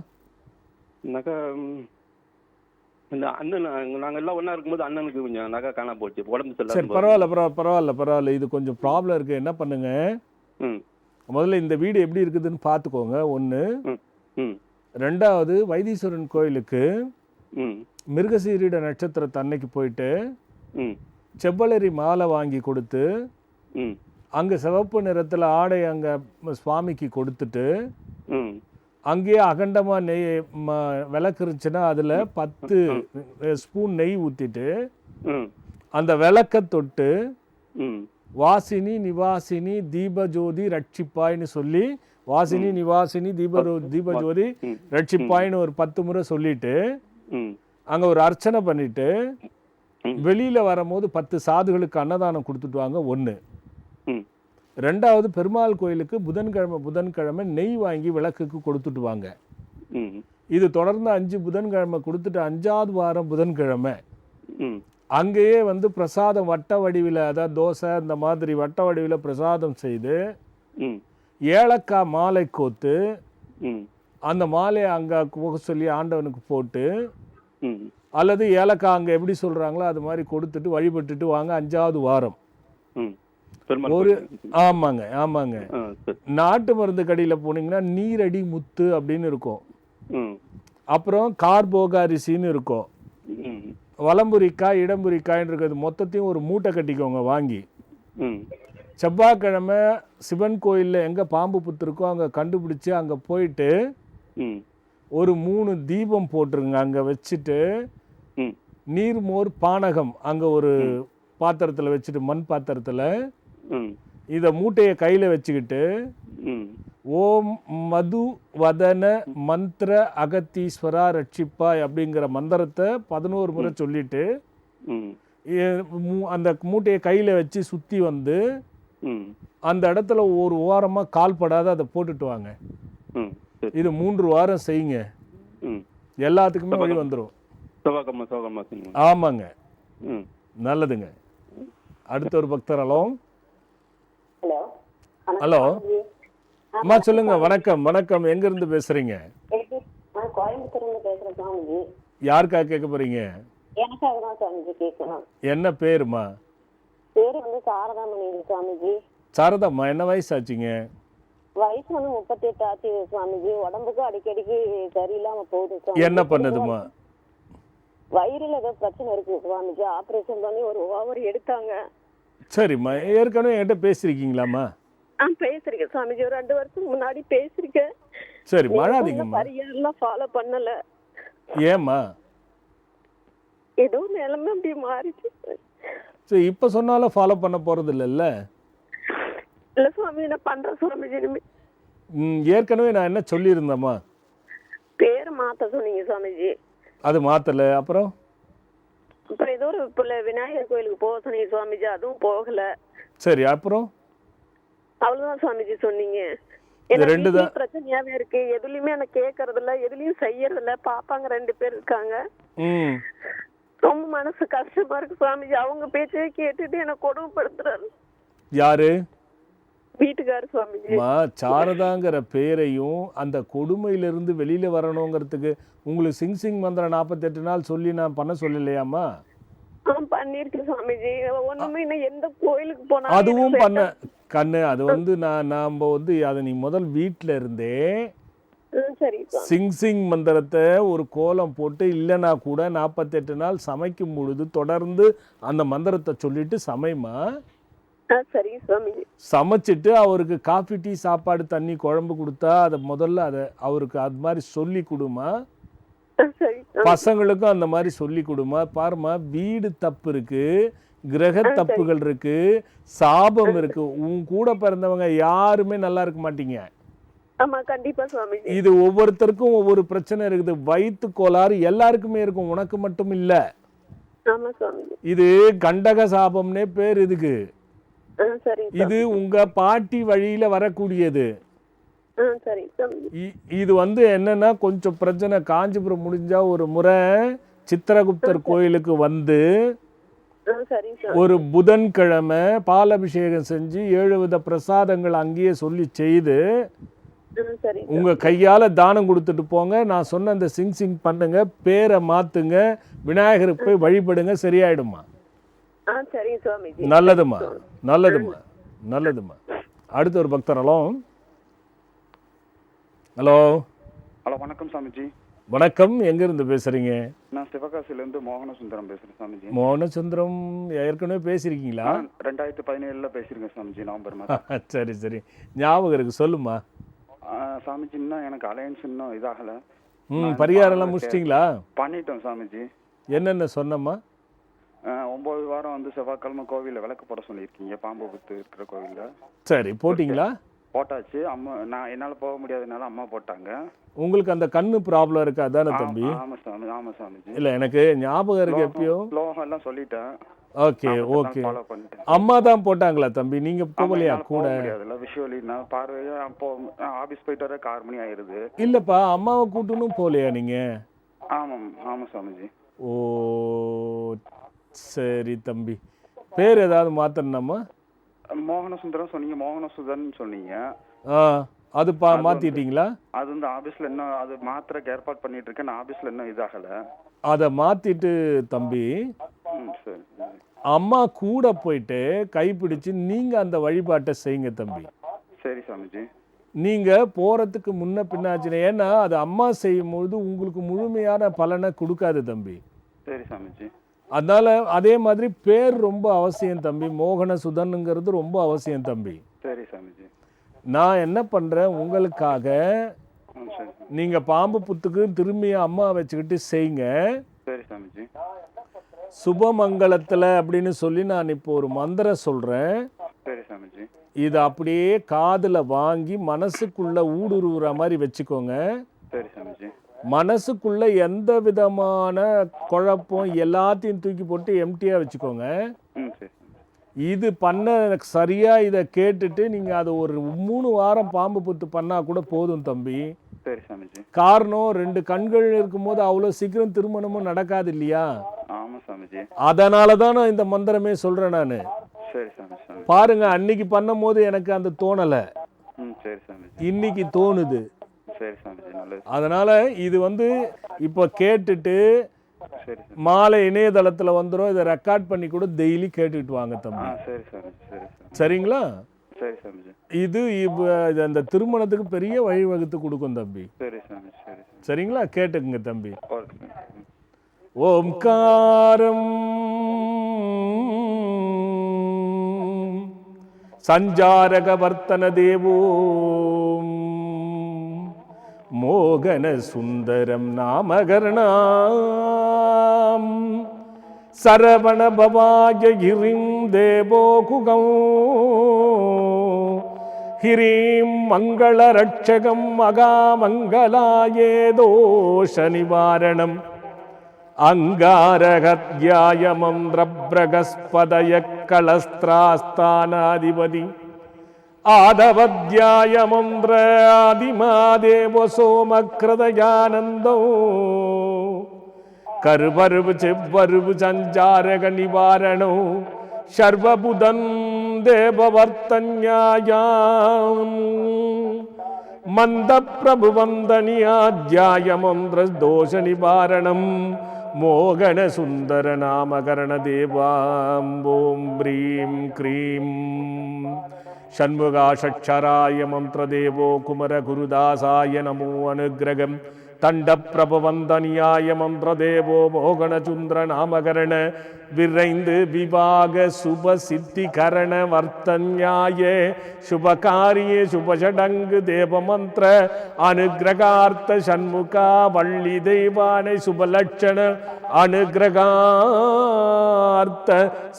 நகை இந்த அண்ணன், நாங்க எல்லாம் ஒண்ணா இருக்கும்போது அண்ணனுக்கு கொஞ்சம் நகை காணா போச்சு. உடம்பு சரியில்லை. சரி, பரவாயில்ல. இது கொஞ்சம் ப்ராப்ளம் இருக்கு. என்ன பண்ணுங்க, முதல்ல இந்த வீடு எப்படி இருக்குதுன்னு பார்த்துக்கோங்க. 1. 2வது, வைத்தீஸ்வரன் கோயிலுக்கு மிருகசீரிட நட்சத்திரத்து அன்னைக்கு போயிட்டு செவ்வளரி மாலை வாங்கி கொடுத்து அங்க சிவப்பு நிறத்துல ஆடை அங்க சுவாமிக்கு கொடுத்துட்டு அங்கேயே அகண்டமா நெய் விளக்கு இருந்துச்சுன்னா அதுல 10 ஸ்பூன் நெய் ஊத்திட்டு அந்த விளக்க தொட்டு வாசினி நிவாசினி தீபஜோதி ரட்சிப்பாய்னு சொல்லி, வாசினி நிவாசினி தீபஜோதி ரட்சிப்பாய்னு ஒரு 10 முறை சொல்லிட்டு அங்க ஒரு அர்ச்சனை பண்ணிட்டு வெளியில வரும்போது 10 சாதுகளுக்கு அன்னதானம் கொடுத்துட்டு வாங்க. 1. 2வது, பெருமாள் கோயிலுக்கு புதன்கிழமை நெய் வாங்கி விளக்குக்கு கொடுத்துட்டு வாங்க. இது தொடர்ந்து 5 புதன்கிழமை கொடுத்துட்டு 5வது வாரம் புதன்கிழமை அங்கேயே வந்து பிரசாதம் வட்ட வடிவில், அதாவது தோசை இந்த மாதிரி வட்ட வடிவில் பிரசாதம் செய்து ம் ஏலக்காய் மாலை கோத்து ம் அந்த மாலையை அங்கே போக சொல்லி ஆண்டவனுக்கு போட்டு, ம் அல்லது ஏலக்காய் அங்கே எப்படி சொல்கிறாங்களோ அது மாதிரி கொடுத்துட்டு வழிபட்டுட்டு வாங்க 5வது வாரம். ம் பெருமாள் ஒரு கோயில். ஆமாங்க ஆமாங்க. ஆ சரி. நாட்டு மருந்து கடையில் போனீங்கன்னா நீரடி முத்து அப்படின்னு இருக்கும். ம் அப்புறம் கார்போக அரிசின்னு இருக்கும். ம் வலம்புரிக்காய் இடம்புரிக்காய்ன்னு இருக்கிறது மொத்தத்தையும் ஒரு மூட்டை கட்டிக்கோங்க வாங்கி. ம் செவ்வாய்க்கிழமை சிவன் கோயிலில் எங்கே பாம்பு புத்து இருக்கோ அங்கே கண்டுபிடிச்சி அங்கே போயிட்டு ம் ஒரு 3 தீபம் போட்டுருங்க. அங்கே வச்சுட்டு ம் நீர்மோர் பானகம் அங்கே ஒரு பாத்திரத்தில் வச்சுட்டு, மண் பாத்திரத்தில் ம் இதை மூட்டையை கையில் வச்சுக்கிட்டு ம் ஓம் மது வதன மந்திர அகத்தீஸ்வரா ரட்சிப்பாய் அப்படிங்கிற மந்திரத்தை 11 முறை சொல்லிட்டு ம் அந்த மூட்டையை கையில் வச்சு சுற்றி வந்து ம் அந்த இடத்துல ஒரு ஓரமாக கால் படாத அதை போட்டுட்டு வாங்க. ம் சரி. இது 3 வாரம் செய்யுங்க. ம் எல்லாத்துக்குமே வழி வந்துடும். செவ்வாய்க்கிழமை செய்யுங்க. ஆமாங்க, ம் நல்லதுங்க. அடுத்த ஒரு பக்தர். ஹலோ ஹலோ ஹலோ அம்மா சொல்லுங்க. வணக்கம் வணக்கம். எங்கேருந்து பேசுகிறீங்க? நான் கோயம்புத்தூர்ல பேசுறேன் சாமிஜி. யாருக்காக கேட்க போகிறீங்க? எனக்காக தான் சாமிஜி கேட்கணும். என்ன பேருமா? பேரு வந்து சாரதாமணி சாமிஜி. சாரதாம்மா, என்ன வயசு ஆச்சுங்க? வயசு வந்து 38 ஆச்சு சுவாமிஜி. உடம்புக்கு அடிக்கடிக்கு சரியில்லாம போகுது சுவாமிஜி. என்ன பண்ணுதுமா? வயிறுல ஏதோ பிரச்சனை இருக்கு சுவாமிஜி. ஆபரேஷன் பண்ணி ஒரு ஓவர் எடுத்தாங்க. சரிம்மா, ஏற்கனவே என்கிட்ட பேசியிருக்கீங்களாம்மா? பேசிருக்கேன் சுவாமிஜி. ஒரு 2 வருஷத்துக்கு முன்னாடி பேசிருக்கேன். சரி, மழாதீங்கம்மா. பரிகாரம் ஃபாலோ பண்ணல. ஏம்மா? ஏதோ நிலைமை அப்படி மாறிச்சு. சரி, இப்போ சொன்னாலும் ஃபாலோ பண்ண போகிறது இல்லைல்ல? இல்ல சுவாமி, நான் பண்றேன் சுவாமிஜி. இனிமே ஏற்கனவே நான் என்ன சொல்லியிருந்தேம்மா? பேர் மாத்த சொன்னீங்க சுவாமிஜி. அது மாற்றலை. அப்புறம் ஏதோ ஒரு விநாயகர் கோயிலுக்கு போக சொன்னீங்க சுவாமிஜி. அதுவும் போகல. சரி, அப்புறம் அவ்வளவுதான் சுவாமிஜி சொன்னீங்க. இது 2 தான் பிரச்சனையாவே இருக்கு. எதுலயுமே எனக்கு கேட்கறது இல்ல, எதுலயும் செய்யறது இல்ல. பாப்பாங்க 2 பேர் இருக்காங்க. ம் ரொம்ப மனசு கஷ்டமா இருக்கு சுவாமிஜி. அவங்க பேச்சே கேட்டுட்டு எனக்கு கொடுமைப்படுத்துறாரு. யாரு? வீட்டுக்காரு சுவாமிஜி. சாரதாங்கிற பேரையும் அந்த கொடுமையிலிருந்து வெளியில வரணுங்கிறதுக்கு உங்களுக்கு சிங் மந்திரம் 48 நாள் சொல்லி நான் பண்ண சொல்லலையாம்மா? பண்ணிருக்கேன் சுவாமிஜி. ஒண்ணுமே இன்னும் எந்த கோயிலுக்கு போனாலும் அதுவும் பண்ண கண்ணு. அது வந்து நாம் வந்து அதை நீ முதல் வீட்டில் இருந்தே சரி சிங் மந்திரத்தை ஒரு கோலம் போட்டு, இல்லைனா கூட 48 நாள் சமைக்கும் பொழுது தொடர்ந்து அந்த மந்திரத்தை சொல்லிட்டு சமைமா. சரி சுவாமிஜி. சமைச்சிட்டு அவருக்கு காஃபி டீ சாப்பாடு தண்ணி குழம்பு கொடுத்தா அதை முதல்ல அதை அவருக்கு அது மாதிரி சொல்லி கொடுமா. சரி. பசங்களுக்கும் அந்த மாதிரி சொல்லி கொடுமா. பாருமா, வீடு தப்பு இருக்கு, கிரக தப்புகள் இருக்கு, சாபம் இருக்கு. உன் கூட பிறந்தவங்க யாருமே நல்லா இருக்க மாட்டீங்க. ஆமா, கண்டிப்பா சுவாமிஜி. இது ஒவ்வொருத்தருக்கும் ஒவ்வொரு பிரச்சனை இருக்குது. வயிற்று கோளாறு எல்லாருக்குமே இருக்கும், உனக்கு மட்டும் இல்ல. ஆமா சுவாமிஜி. இது கண்டக சாபம்னே பேர் இதுக்கு. சரி. இது உங்க பாட்டி வழியில வரக்கூடியது. சரி சுவாமிஜி. இது வந்து என்னன்னா கொஞ்சம் பிரச்சனை. காஞ்சிபுரம் முடிஞ்சா ஒரு முறை சித்திரகுப்தர் கோயிலுக்கு வந்து சரி ஒரு புதன்கிழமை பாலாபிஷேகம் செஞ்சு 7 வித பிரசாதங்கள் அங்கேயே சொல்லி செய்து சரி. உங்க கையால தானம் கொடுத்துட்டு போங்க. நான் சொன்ன அந்த சிங் பண்ணுங்க, பேரை மாத்துங்க, விநாயகருக்கு போய் வழிபடுங்க, சரியாயிடுமா. சரி சுவாமிஜி. நல்லதுமா, நல்லதுமா, நல்லதுமா. அடுத்த ஒரு பக்தர். ஹலோ ஹலோ ஹலோ, வணக்கம் சாமிஜி. வணக்கம். எங்கிருந்து பேசுறீங்க? நான் சிவகாசியிலேருந்து மோகனசுந்தரம் பேசுகிறேன் சாமிஜி. மோகனசுந்தரம், ஏற்கனவே பேசியிருக்கீங்களா? 2017 பேசியிருக்கேன் சாமிஜி, நவம்பர் மாதம். சரி சரி, ஞாபகம் இருக்கு, சொல்லுமா. சாமிஜி, இன்னும் எனக்கு அலையன்ஸ் இன்னும் இதாகலை. பரிகாரம்லாம் முடிச்சிட்டிங்களா? பண்ணிட்டோம் சாமிஜி. என்னென்ன சொன்னம்மா? 9 வாரம் வந்து செவ்வாய்க்கிழமை கோவிலில் விளக்கு போட சொல்லியிருக்கீங்க, பாம்பு புத்து இருக்கிற கோவிலில். சரி, போட்டிங்களா? போட்டாச்சு. அம்மா, நான் என்னால் போக முடியாதனால அம்மா போட்டாங்க. உங்களுக்கு அந்த கண்ணு ப்ராப்ளம் இருக்கா தானே தம்பி? ஆமாம் சாமி, ஆமாம் சாமிஜி. இல்லை, எனக்கு ஞாபகம் இருக்கு. எப்பயோ ஸ்லோகம் எல்லாம் சொல்லிட்டேன். Okay okay. அம்மா தான் போட்டாங்களா தம்பி? நீங்க போகலையா கூட? விஷுவலி நான் பார்வையா அப்போ ஆபீஸ் போயிட்டு வர 6 மணி ஆயிருது. இல்லப்பா, அம்மாவை கூட்டணும் போகலையா நீங்க? ஆமாம் ஆமாம் சாமிஜி. ஓ சரி தம்பி, பேர் ஏதாவது மாத்தணும்மா? மோகன சுந்தரம் சொன்னீங்க, மோகன சுதன் சொன்னீங்க. அது மாத்திட்டீங்களா? அது வந்து ஆபீஸ்ல இன்னும் அது மாத்திரக்கு ஏற்பாடு பண்ணிட்டு இருக்கேன். நான் ஆபீஸ்ல இன்னும் இதாகல. அதை மாத்திட்டு தம்பி சரி. அம்மா கூட போயிட்டு கைப்பிடிச்சு நீங்க அந்த வழிபாட்டை செய்யுங்க தம்பி. சரி சாமிஜி. நீங்க போறதுக்கு முன்ன பின்னாச்சு, ஏன்னா அது அம்மா செய்யும் பொழுது உங்களுக்கு முழுமையான பலனை கொடுக்காது தம்பி. சரி சாமிஜி. அதனால அதே மாதிரி பேர் ரொம்ப அவசியம் தம்பி. மோகன சுதனுங்கிறது ரொம்ப அவசியம் தம்பி. சரி சாமிஜி. நான் என்ன பண்றேன் உங்களுக்காக, சரி. நீங்க பாம்பு புத்துக்கு திரும்பி அம்மா வச்சுக்கிட்டு செய்யுங்க. சரி சாமிஜி. சுபமங்கலத்துல அப்படின்னு சொல்லி நான் இப்போ ஒரு மந்திரம் சொல்றேன். சரி சாமிஜி. இது அப்படியே காதுல வாங்கி மனசுக்குள்ள ஊடுருவுற மாதிரி வச்சுக்கோங்க. சரி சாமிஜி. மனசுக்குள்ள எந்த விதமான குழப்பம் எல்லாத்தையும் தூக்கி போட்டு எம்டியா வச்சுக்கோங்க. சரி. இது பண்ண சரியா இதை கேட்டுட்டு நீங்க அது ஒரு 3 வாரம் பாம்பு புத்து பண்ணா கூட போதும் தம்பி. சரி சாமிஜி. காரணம் 2 கண்கள் இருக்கும்போது அவ்வளவு சீக்கிரம் திருமணமும் நடக்காது இல்லையா? ஆமா சாமிஜி. அதனாலதான் நான் இந்த மந்திரமே சொல்றேன் நானு. சரி சாமிஜி. பாருங்க, அன்னைக்கு பண்ணும் போது எனக்கு அந்த தோணல, சரி சாமிஜி. இன்னைக்கு தோணுது. சரி சாமிஜி. நல்லது. அதனால இது வந்து இப்ப கேட்டுட்டு சரி. மாலை இணையதளத்துல வந்துடும். இதை ரெக்கார்ட் பண்ணி கூட டெய்லி கேட்டுட்டு வாங்க தம்பி. சரி சாமிஜி. சரி. சரிங்களா? சரி சாமிஜி. இது அந்த திருமணத்துக்கு பெரிய வழிவகுத்து கொடுக்கும் தம்பி. சரி சாமிஜி. சரி. சரிங்களா? கேட்டுக்குங்க தம்பி. ஓகே. ஓம்காரம் சஞ்சாரக வர்த்தன தேவோ மோகன சுந்தரம் நாமகரணாம் சரவண பவாய ஹிரிம் தேவோ குகம் ஹிரீம் மங்கள ரட்சகம் மகாமங்களாயே தோஷ நிவாரணம் அங்காரகத்யாய மந்திரப்ரகஸ்பதய கலஸ்திராஸ்தானாதிபதி ஆதவத்யாய மந்திர ஆதிமாதேவ சோமக்ரதயானந்தோ கருவருவு செவ்வருவு சஞ்சாரக நிவாரணோ சர்வபுதன் தேவவர்த்தன்யாயாம் மந்த பிரபு வந்தனியாத்யாய மந்திர தோஷ நிவாரணம் மோகன சுந்தர நாமகரண தேவாம் ஓம் ப்ரீம் க்ரீம் ஷண்முகாஷராய மந்திரதேவோ குமர குருதாசாய நமோ அனுகிரகம் தண்ட பிரபவந்தனியாய மந்திரதேவோ மோகனசுந்தர நாமகரண விரைந்து விவாக சுப சித்திகரண வர்த்தன்யாய சுபகாரியே சுபஷடங்கு தேவமந்திர அனுகிரகார்த்த சண்முகா வள்ளி தெய்வானை சுபலட்சண அனுகிரகார்த்த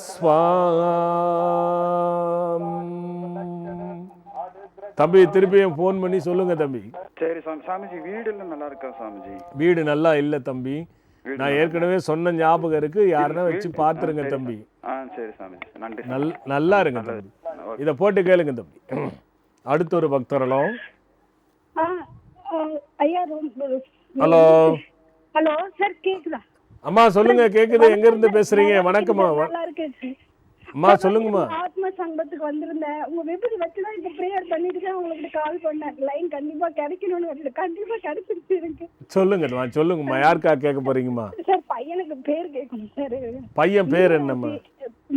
ஸ்வாம். தம்பி திருப்பியும் ஃபோன் பண்ணி சொல்லுங்க தம்பி. சரி சாமிஜி. வீடு எல்லாம் நல்லா இருக்கா சாமிஜி? வீடு நல்லா இல்ல தம்பி. நான் ஏற்கனவே சொன்ன ஞாபகம் இருக்கு. யாருன்னா வச்சு பாத்துருங்க தம்பி. சரி சாமிஜி. நன்றி. நல்லா இருங்க தம்பி. இத போட்டு கேளுங்க தம்பி. அடுத்த ஒரு பக்தரலம். ஐயா ஹலோ. ஹலோ சார், கேக்குதா? அம்மா சொல்லுங்க, கேக்குது. எங்க இருந்து பேசுறீங்க? வணக்கம்மா. நல்லா இருக்கேன் அம்மா சொல்லுங்கம்மா. ஆத்ம சங்கத்துக்கு வந்திருந்தேன். உங்க விபத்து வச்சுதான் இப்ப பிரேயர் பண்ணிட்டு தான் உங்களுக்கு கால் பண்ணேன். லைன் கண்டிப்பா கிடைக்கணும்னு. கண்டிப்பா கிடைச்சிருச்சு எனக்கு. சொல்லுங்கம்மா சொல்லுங்கம்மா. யாருக்கா கேட்க போறீங்கம்மா? சார் பையனுக்கு பேர் கேட்கணும் சார். பையன் பேர் என்னம்மா?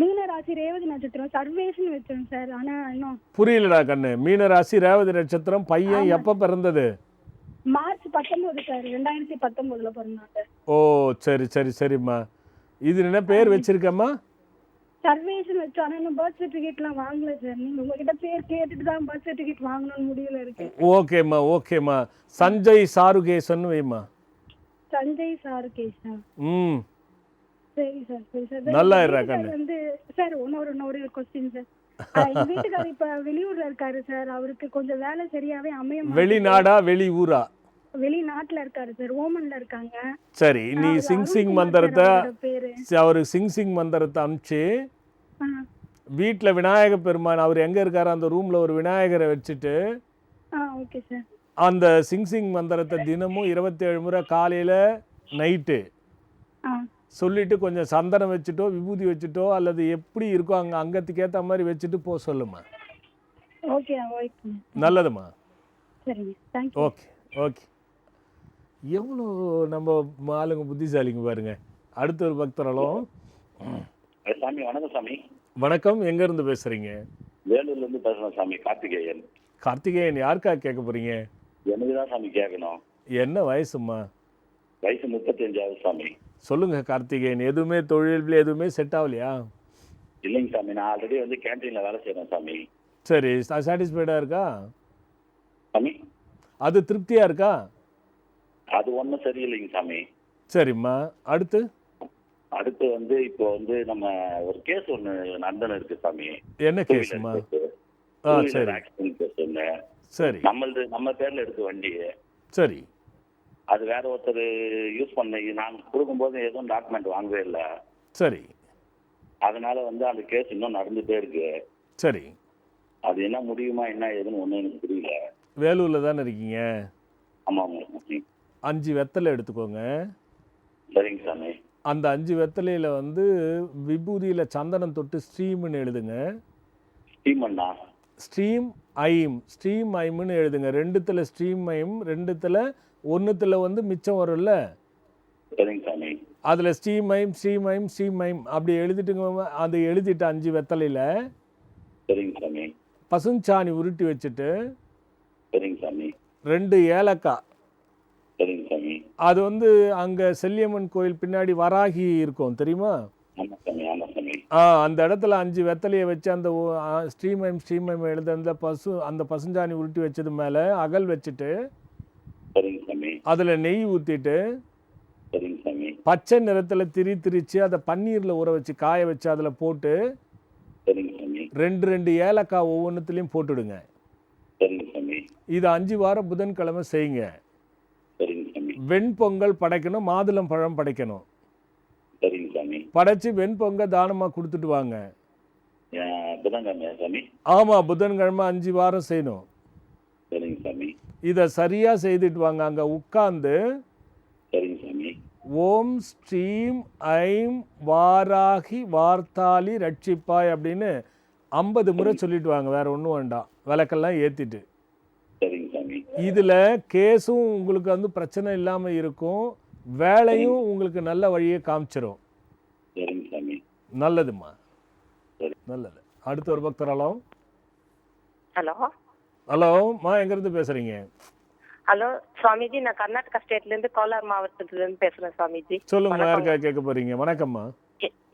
மீனராசி ரேவதி நட்சத்திரம் சர்வேஸ்னு வச்சோம் சார். ஆனா இன்னும் புரியலடா கண்ணு. மீனராசி ரேவதி நட்சத்திரம். பையன் எப்ப பிறந்தது? மார்ச் 19 சார், 2019 பிறந்தாங்க. ஓ சரி சரி சரிம்மா. இது என்ன பேர் வச்சிருக்கம்மா? சர்வேஸ்னு வச்சோம். ஆனா இன்னும் பர்த் சர்டிபிகேட்லாம் வாங்கல சார். நீங்க உங்ககிட்ட பேர் கேட்டுட்டு தான் பர்த் சர்டிபிகேட் வாங்கணும்னு முடியல இருக்கு. ஓகேம்மா ஓகேம்மா. சஞ்சய் சாருகேசன் வைம்மா. சஞ்சய் சாருகேசா. சரி சார் சரி சார். நல்லா இருக்கா கண்ணு? வந்து சார் இன்னொரு क्वेश्चन சார். எங்க வீட்டுக்காரர் இப்ப வெளியூர்ல இருக்காரு சார். அவருக்கு கொஞ்சம் வேலை சரியாவே அமைய மாட்டேங்குது. வெளிநாடா வெளியூரா? வெளிநாட்டுல இருக்காரு சார். ஓமன்ல இருக்காங்க. சரி, நீ சிங் மந்திரத்தை அவரு சிங் மந்திரத்தை அனுப்பிச்சு வீட்டில் விநாயக பெருமான் அவர் எங்க இருக்காரு அந்த ரூம்ல ஒரு விநாயகரை வச்சுட்டு ஓகே சார் அந்த சிங் மந்திரத்தை தினமும் 27 முறை காலையில நைட்டு சொல்லிட்டு கொஞ்சம் சந்தனம் வச்சுட்டோ விபூதி வச்சுட்டோ அல்லது எப்படி இருக்கோ அங்கே அங்கத்துக்கு ஏற்ற மாதிரி வச்சுட்டு போக சொல்லுமா. Okay okay. நல்லதும்மா. சரிங்க, தேங்க்யூ. Okay okay. எவ்வளோ நம்ம ஆளுங்க புத்திசாலிங்க பாருங்க. அடுத்த ஒரு பக்தர்களும். சாமி வணக்கம் சாமி. வணக்கம், எங்கேருந்து பேசுகிறீங்க? வேலூர்லேருந்து பேசுகிறேன் சாமி, கார்த்திகேயன். கார்த்திகேயன், யாருக்கா கேட்க போகிறீங்க? எனக்கு தான் சாமி கேட்கணும். என்ன வயசுமா? வயசு 35 சாமி. சொல்லுங்கள் கார்த்திகேயன், எதுவுமே தொழில் எதுவுமே செட் ஆகலையா? இல்லைங்க சாமி, நான் ஆல்ரெடி வந்து கேன்டீனில் வேலை செய்கிறேன் சாமி. சரி, சாட்டிஸ்ஃபைடாக இருக்கா? சாமி அது திருப்தியாக இருக்கா? அது ஒன்றும் சரியில்லைங்க சாமி. சரிம்மா, அடுத்து வந்து இப்போ வந்து நம்ம ஒரு கேஸ் ஒன்று நடந்துன்னு இருக்கு சாமி. என்ன கேஸுமா? சரி ஆக்சிடென்ட் கேஸ் ஒன்று. சரி, நம்ம பேரில் எடுத்து வண்டி. சரி. அது வேற ஒருத்தர் யூஸ் பண்ண, நான் கொடுக்கும்போது எதுவும் டாக்குமெண்ட் வாங்கவே இல்லை. சரி. அதனால வந்து அந்த கேஸ் இன்னும் நடந்துகிட்டே இருக்கு. சரி. அது என்ன முடியுமா என்ன ஏதுன்னு ஒன்றும் எனக்கு புரியல. வேலூரில் தானே இருக்கீங்க? ஆமாம். 5 வெத்தலை எடுத்துக்கோங்க. சரிங்க சாமி. அந்த 5 வெத்தலையில் வந்து விபூதியில் சந்தனம் தொட்டு ஸ்ட்ரீம்னு எழுதுங்க. ஸ்ரீமண்ணா? ஸ்ட்ரீம் ஐம்னு எழுதுங்க. 2த்துல ஸ்ட்ரீம் ஐம், 2த்துல 1த்துல வந்து மிச்சம் வரும்ல. சரிங்க சாமி. அதில் ஸ்ட்ரீம் ஐம் அப்படி எழுதிட்டுங்க. அது எழுதிட்டு 5 வெத்தலையில் சரிங்க சாமி. பசுஞ்சாணி உருட்டி வச்சுட்டு சரிங்க சாமி. 2 ஏலக்காய். சரிங்க சாமி. அது வந்து அங்கே செல்லியம்மன் கோயில் பின்னாடி வராகி இருக்கும் தெரியுமா? ஆமாம் சாமி. அந்த இடத்துல 5 வெத்தலையை வச்சு அந்த ஸ்ட்ரீம் ஐம் எழுத அந்த பசுஞ்சாணி உருட்டி வச்சது மேலே அகல் வச்சுட்டு சரிங்க சாமி. அதில் நெய் ஊற்றிட்டு சரிங்க சாமி. பச்சை நிறத்தில் திரிச்சு அதை பன்னீரில் ஊற வச்சு காய வச்சு அதில் போட்டு சரிங்க சாமி. 2 ஏலக்காய் ஒவ்வொன்றுத்துலேயும் போட்டுடுங்க. சரிங்க சாமி. இது 5 வாரம் புதன்கிழமை செய்யுங்க. சரிங்க சாமி. வெண்பொங்கல் படைக்கணும், மாதுளம் பழம் படைக்கணும். சரிங்க சாமி. படைச்சு வெண்பொங்கல் தானமாக கொடுத்துட்டு வாங்க. புதன்கிழமை சாமி? ஆமாம், புதன்கிழமை 5 வாரம் செய்யணும். சரிங்க சாமி. இதை சரியாக செய்துட்டு வாங்க. அங்கே உட்கார்ந்து சரிங்க சாமி. ஓம் ஸ்ரீம் ஐம் வாராகி வார்த்தாலி ரட்சிப்பாய் அப்படின்னு 50 முறை சொல்லிட்டு வாங்க. வேற ஒன்றும் வேண்டாம், விளக்கெல்லாம் ஏற்றிட்டு. சரிங்க சாமி. இதில் கேஸும் உங்களுக்கு வந்து பிரச்சனை இல்லாமல் இருக்கும், வேலையும் உங்களுக்கு நல்ல வழியை காமிச்சிடும். சரிங்க சாமி. நல்லதும்மா, நல்லது. அடுத்த ஒரு பக்தர். ஹலோ. ஹலோம்மா, எங்கேருந்து பேசுகிறீங்க? ஹலோ சுவாமிஜி, நான் கர்நாடகா ஸ்டேட்லேருந்து கோலார் மாவட்டத்துலேருந்து பேசுகிறேன் சுவாமிஜி. சொல்லுங்கம்மா, யாருக்காக கேட்க போகிறீங்க? வணக்கம்மா.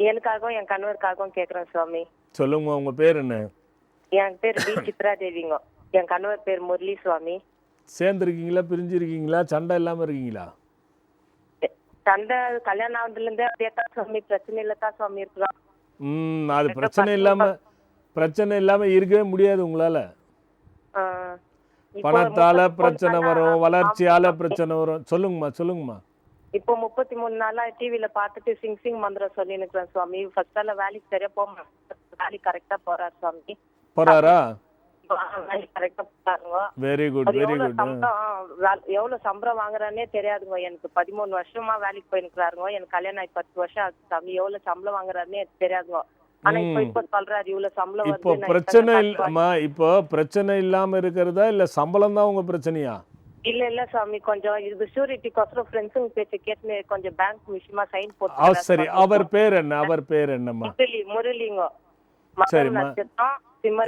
எனக்காகவும் என் கணவருக்காகவும் கேட்குறேன் சுவாமி. சொல்லுங்கம்மா, உங்கள் பேர் என்ன? என் பேர் பி சித்ரா தேவிங்க. என் கணவர் பேர் முரளி சுவாமி. சேர்ந்துருக்கீங்களா, பிரிஞ்சிருக்கீங்களா, சண்டை இல்லாமல் இருக்கீங்களா? சண்டை கல்யாணம் ஆனதுலேருந்தே அப்படியே தான் சுவாமி, பிரச்சனை இல்லை தான் சுவாமி இருக்கிறோம். அது பிரச்சனை இல்லாமல் இருக்கவே முடியாது உங்களால். பணத்தால பிரச்சனை வரும், வளர்ச்சியால பிரச்சனை வரும். சொல்லுங்கம்மா. இப்போ 33 நாளா டிவில பார்த்துட்டு சிங் மந்திரம் சொல்லி நிற்கிறேன் சுவாமி. ஃபர்ஸ்ட் வேலைக்கு சரியா போக வேலைக்கு கரெக்டா போறாரு சுவாமி. போறாரா? வேலைக்கு கரெக்டா போறாருங்க. Very good. எவ்வளவு சம்பளம் வாங்குறானே தெரியாதுங்க எனக்கு. 13 வருஷமா வேலைக்கு போயிருக்கிறாருங்க. எனக்கு கல்யாணம் ஆகி 10 வருஷம் ஆச்சு சாமி. எவ்வளவு சம்பளம் வாங்குறாருன்னே தெரியாதுங்க. ஆனா இப்ப சொல்றாரு இவ்வளவு சம்பளம் இப்போ பிரச்சனை இல்லம்மா. இப்போ பிரச்சனை இல்லாம இருக்கிறதா இல்ல சம்பளம் தான் உங்க பிரச்சனையா? இல்ல சாமி, கொஞ்சம் இது ஷூரிட்டிக்கோசரம் ஃப்ரெண்ட்ஸுங்க பேச்ச கேட்டு கொஞ்சம் பேங்க் விஷயமா சைன் போட்டு. சரி, அவர் பேர் என்னம்மா? முரளிங்க. சரிம்மா.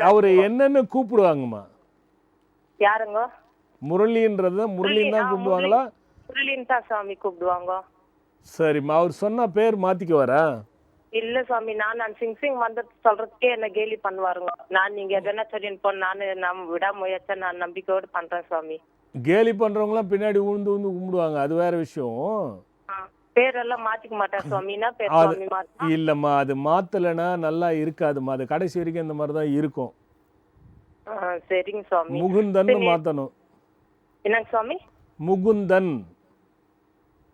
அவரு என்னன்னு கூப்பிடுவாங்கம்மா? யாருங்க? முரளின்றது முரளின்னு தான் கூப்பிடுவாங்களா? முரளின்னு தான் சாமி கூப்பிடுவாங்க. சரிம்மா, அவர் சொன்ன பேர் மாத்திக்குவாரா? இல்ல சுவாமி, நான் சிங் வந்து சொல்றதுக்கே என்ன கேலி பண்ணுவாருங்க. நான் நீங்க எதனா சொல்லின்னு போ, நான் விடாமுயற்சியா நான் நம்பிக்கையோடு பண்றேன் சுவாமி. கேலி பண்றவங்களாம் பின்னாடி ஊந்து கும்பிடுவாங்க, அது வேற விஷயம். பேரெல்லாம் மாத்திக்க மாட்டேன் சுவாமி. என்ன பேர் சுவாமி? இல்லம்மா, அது மாத்தலைன்னா நல்லா இருக்காதுமா. அது கடைசி வரைக்கும் இந்த மாதிரி தான் இருக்கும். சரிங்க சுவாமி. முகுந்தன் மாத்தணும். என்னங்க சுவாமி? முகுந்தன்.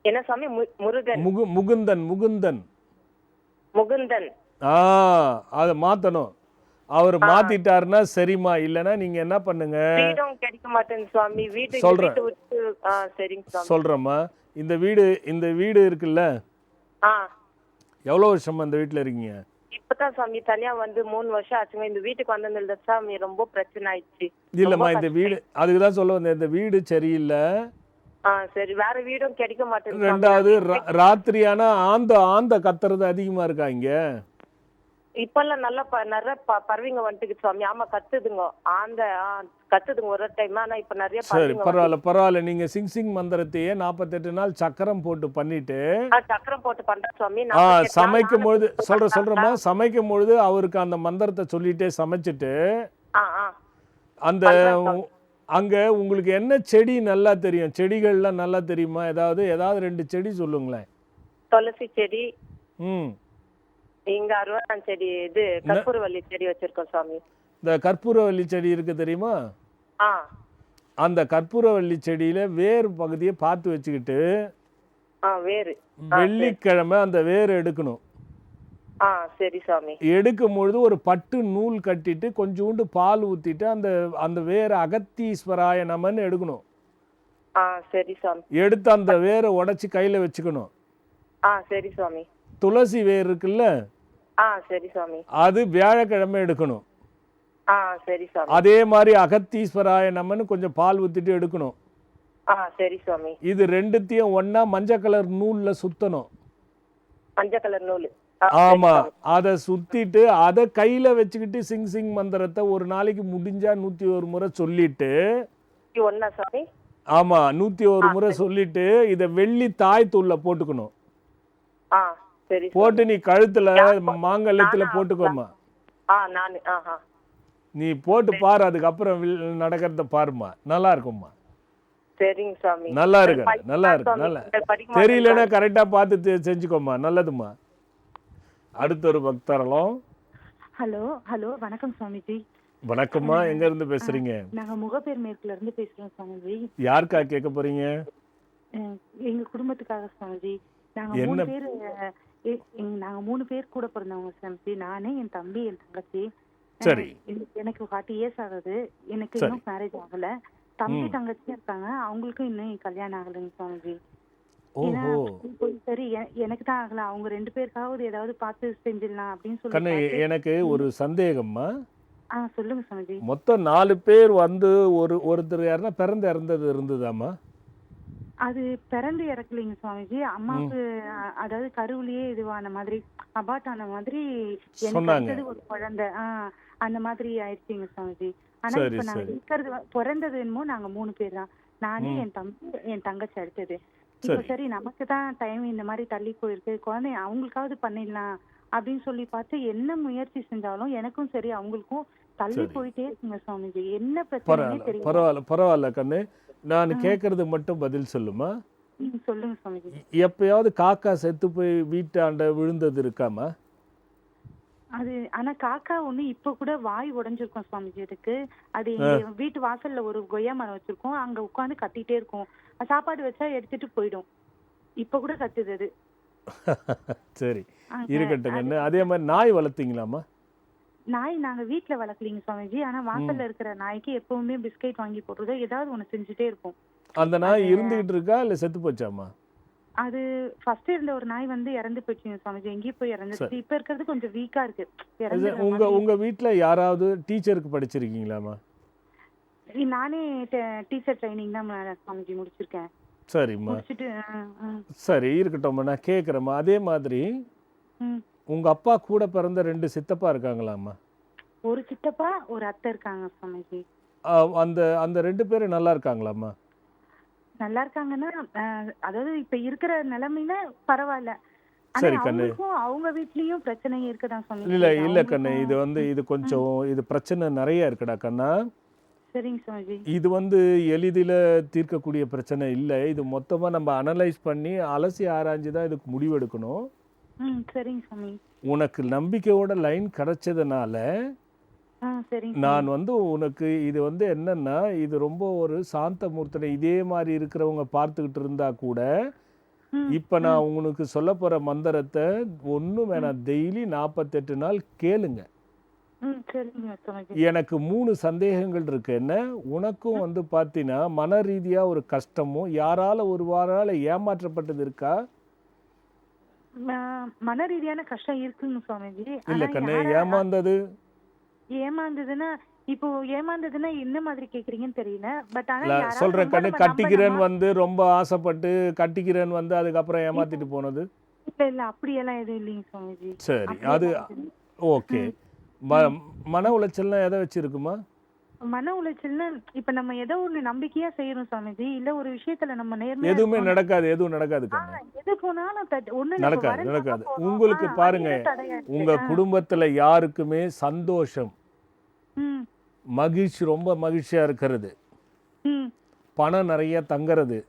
என்ன சுவாமி? முகுந்தன். அதை மாத்தணும். அவர் மாத்திட்டாருன்னா சரிமா, இல்லனா நீங்க என்ன பண்ணுங்க? கிடைக்க மாட்டேன் சுவாமி. சொல்றேம்மா. இந்த வீடு இருக்குல்ல, எவ்வளோ வருஷமா இந்த வீட்டில் இருக்கீங்க? இப்பதான் சாமி தனியா வந்து 3 வருஷம் ஆச்சுங்க. இந்த வீட்டுக்கு வந்ததுல சாமி ரொம்ப பிரச்சனை ஆயிடுச்சு. இல்லைம்மா, இந்த வீடு அதுக்கு தான் சொல்ல வந்தேன், இந்த வீடு சரியில்லை. சரி, வேற வீடும் கிடைக்க மாட்டேங்குது. ரெண்டாவது ராத்திரியானா ஆந்த கத்துறது அதிகமாக இருக்கா இங்கே? இப்பெல்லாம் நல்லா நிறைய பறவைங்க வந்துட்டு சுவாமி. ஆமா, கத்துதுங்க அந்த கத்துதுங்க ஒரு டைம். ஆனா இப்ப நிறைய சரி, பரவாயில்ல. நீங்க சிங் மந்திரத்தையே 48 நாள் சக்கரம் போட்டு பண்ணிட்டு சக்கரம் போட்டு பண்றேன் சுவாமி. சமைக்கும் பொழுது சொல்றேம்மா, சமைக்கும் பொழுது அவருக்கு அந்த மந்திரத்தை சொல்லிட்டே சமைச்சிட்டு அந்த அங்க உங்களுக்கு என்ன செடி நல்லா தெரியும்? செடிகள்லாம் நல்லா தெரியுமா? ஏதாவது 2 செடி சொல்லுங்களேன். துளசி செடி, ம், இங்க அருவான் செடி, இது கற்பூரவள்ளி செடி வச்சிருக்கோம் சுவாமி. இந்த கற்பூரவள்ளி செடி இருக்கு தெரியுமா? அந்த கற்பூரவள்ளி செடியில வேர் பகுதியை பார்த்து வச்சுக்கிட்டு வேறு வெள்ளிக்கிழமை அந்த வேர் எடுக்கணும். சரி சாமி. எடுக்கும் பொழுது ஒரு பட்டு நூல் கட்டிட்டு கொஞ்சோண்டு பால் ஊத்திட்டு அந்த வேற அகத்தீஸ்வராய நமன்னு எடுக்கணும். சரி சாமி. எடுத்து அந்த வேரை உடைச்சு கையில வச்சுக்கணும். சரி சாமி. துளசி வேர் இருக்குல்ல, சரி சாமி. அது வியாழக்கிழமை எடுக்கணும். சரி சாமி. அதே மாதிரி அகத்தீஸ்வராய நமன்னு கொஞ்சம் பால் ஊத்திட்டு எடுக்கணும். சரி சாமி. இது ரெண்டுத்தையும் ஒண்ணா மஞ்சள் கலர் நூல்ல சுத்தணும். மஞ்சள் கலர் நூல். ஆமா, அதை சுத்திட்டு அதை கையில வச்சுக்கிட்டு சிங் மந்திரத்தை ஒரு நாளைக்கு முடிஞ்சா 101 முறை சொல்லிட்டு, சாமி, ஆமா 101 முறை சொல்லிட்டு இதை வெள்ளி தாய் தூள்ல போட்டுக்கணும். போட்டு நீ கழுத்துல மாங்கல்யத்துல போட்டுக்கோமா. நீ போட்டு பாரு, அதுக்கப்புறம் நடக்கிறத பாருமா, நல்லா இருக்கும்மா. சரிங்க சாமி. நல்லா இருக்கு, நல்லா தெரியலன்னா கரெக்டா பார்த்து செஞ்சுக்கோமா, நல்லதுமா. அடுத்த ஒரு பக்தரலாம். ஹலோ வணக்கம் சுவாமிஜி. வணக்கம்மா, எங்க இருந்து பேசுறீங்க? நாங்க முகப்பேர் மேற்குல இருந்து பேசுறோம் சுவாமிஜி. யாருக்கா கேட்க போறீங்க? எங்க குடும்பத்துக்காக சுவாமிஜி. நாங்க 3 பேர் கூட பிறந்தவங்க சுவாமிஜி. நானே, என் தம்பி, என் தங்கச்சி. சரி. எனக்கு 40 இயர்ஸ் ஆகுது. எனக்கு இன்னும் மேரேஜ் ஆகல. தம்பி தங்கச்சி இருக்காங்க, அவங்களுக்கும் இன்னும் கல்யாணம் ஆகலைங்க சுவாமிஜி. சரி, எனக்கு தான் ஆகல, அவங்க 2 பேருக்காவது ஏதாவது பார்த்து செஞ்சிடலாம் அப்படின்னு சொல்லி. எனக்கு ஒரு சந்தேகம்மா. சொல்லுங்க சுவாமிஜி. மொத்தம் 4 பேர் வந்து ஒருத்தர் யாருன்னா பிறந்து இறந்தது இருந்ததாமா? அது பிறந்து இறக்கலைங்க சுவாமிஜி. அம்மாவுக்கு அதாவது கருவிலேயே இதுவான மாதிரி, அபார்ட் ஆன மாதிரி எனக்கு ஒரு குழந்தை அந்த மாதிரி ஆயிடுச்சுங்க சுவாமிஜி. ஆனா இப்ப நாங்க இருக்கிறது பிறந்தது என்னமோ நாங்க 3 பேர் தான். நானே, என் தம்பி, என் தங்கச்சி அடுத்தது. இப்ப சரி, நமக்கு தான் டைம் இந்த மாதிரி தள்ளி போயிருக்கு, குழந்தை அவங்களுக்காவது பண்ணிடலாம் அப்படின்னு சொல்லி பார்த்து என்ன முயற்சி செஞ்சாலும் எனக்கும் சரி அவங்களுக்கும் தள்ளி போயிட்டே இருக்குங்க சுவாமிஜி. என்ன பிரச்சனை தெரியல. பரவாயில்ல கண்ணு, நான் கேட்கறது மட்டும் பதில் சொல்லுமா. சொல்லுங்க சுவாமிஜி. எப்பயாவது காக்கா செத்து போய் வீட்டாண்ட விழுந்தது இருக்காமா? அது ஆனா காக்கா ஒண்ணு இப்ப கூட வாய் உடைஞ்சிருக்கும் சுவாமிஜி. அதுக்கு அது எங்க வீட்டு வாசல்ல ஒரு கொய்யா மரம் வச்சிருக்கோம், அங்க உட்காந்து கத்திட்டே இருக்கும். சாப்பாடு வச்சா எடுத்துட்டு போயிடும். இப்ப கூட கத்துது அது. சரி, இருக்கட்டுங்க. அதே மாதிரி நாய் வளர்த்தீங்களாமா? நாய் நாங்க வீட்டுல வளர்க்கலீங்க சுவாமிஜி. ஆனா வாசல்ல இருக்கிற நாய்க்கு எப்பவுமே பிஸ்கெட் வாங்கி போடுறதோ ஏதாவது ஒண்ணு செஞ்சுட்டே இருக்கும். அந்த நாய் இருந்துகிட்டு இருக்கா இல்ல செத்து போச்சாமா? அது ஃபர்ஸ்ட் இருந்த ஒரு நாய் வந்து இறந்து போச்சுங்க சுவாமிஜி. எங்கேயும் போய் இறந்துச்சு. இப்ப இருக்கிறது கொஞ்சம் வீக்கா இருக்கு. உங்க வீட்டுல யாராவது டீச்சருக்கு படிச்சிருக்கீங்களாமா? நானே டீச்சர் ட்ரைனிங் தான் சுவாமிஜி முடிச்சிருக்கேன். சரிம்மா, சரி இருக்கட்டும், நான் கேட்குறேம்மா. அதே மாதிரி உங்க அப்பா கூட பிறந்த 2 சித்தப்பா இருக்காங்களாம்மா? ஒரு சித்தப்பா, ஒரு அத்தை இருக்காங்க சுவாமிஜி. அந்த 2 பேரும் நல்லா இருக்காங்களாம்மா? நல்லா இருக்காங்கன்னா, அதாவது இப்ப இருக்கிற நிலைமையில பரவாயில்ல. சரி கண்ணு, அவங்க வீட்லயும் பிரச்சனை இருக்குதான் சுவாமி. இல்ல கண்ணு, இது கொஞ்சம் இது பிரச்சனை நிறைய இருக்குடா கண்ணா. சரிங்க சுவாமிஜி. இது எளிதில் தீர்க்கக்கூடிய பிரச்சனை இல்லை. இது மொத்தமா நம்ம அனலைஸ் பண்ணி அலசி ஆராய்ஞ்சு தான் இதுக்கு முடிவெடுக்கணும். சரிங்க சுவாமி. உனக்கு நம்பிக்கையோட லைன் கிடைச்சதுனால நான் உனக்கு இது என்னன்னா, இது ரொம்ப ஒரு சாந்த மூர்த்தனை இதே மாதிரி இருக்கிறவங்க பார்த்துக்கிட்டு இருந்தா கூட இப்ப நான் உங்களுக்கு சொல்ல போற மந்திரத்தை ஒன்றும் வேணாம், டெய்லி 48 நாள் கேளுங்க. எனக்கு 3 சந்தேகங்கள் இருக்கு. என்ன, உனக்கும் பார்த்தீங்கன்னா மன ரீதியா ஒரு கஷ்டமும் யாரால ஒரு வாரால ஏமாற்றப்பட்டது இருக்கா? மன ரீதியான கஷ்டம் இருக்குங்க சுவாமிஜி. இல்ல ஆனா கண்ணு, யார ஏமாந்தது ஏமாந்ததுன்னா இப்போ ஏமாந்ததுன்னா என்ன மாதிரி கேக்குறீங்கன்னு தெரியல. பட் ஆனா இல்ல யாராவது சொல்றேன் ரொம்ப கண்ணு, நம்ம கட்டிக்கிறேன்னு நம்பினோமா வந்து ரொம்ப ஆசைப்பட்டு கட்டிக்கிறேன்னு வந்து அதுக்கப்புறம் ஏமாத்திட்டு போனது. இல்ல அப்படியெல்லாம் எதுவும் இல்லைங்க சுவாமிஜி. சரி, அது அப்படியெல்லாம் ஓகே. மன உளைச்சல்லாம் எதை வச்சு இருக்குமா? மன உளைச்சல்னா இப்ப நம்ம ஏதோ ஒண்ணு நம்பிக்கையா செய்யறோம் சுவாமிஜி, இல்ல ஒரு விஷயத்துல நம்ம நேர்மையா எதுவுமே இருக்கோம். நடக்காது, எதுவும் நடக்காது கண்ணு. எது போனாலும் ஒண்ணு இல்ல, இப்ப நடக்காது வரலன்னா நடக்காது. போதும். உங்களுக்கு பாருங்க, அது தடையா இருக்கு. உங்க குடும்பத்துல யாருக்குமே சந்தோஷம், ம், மகிழ்ச்சி, ரொம்ப மகிழ்ச்சியா இருக்கிறது, ம், பணம் நிறைய தங்குறது,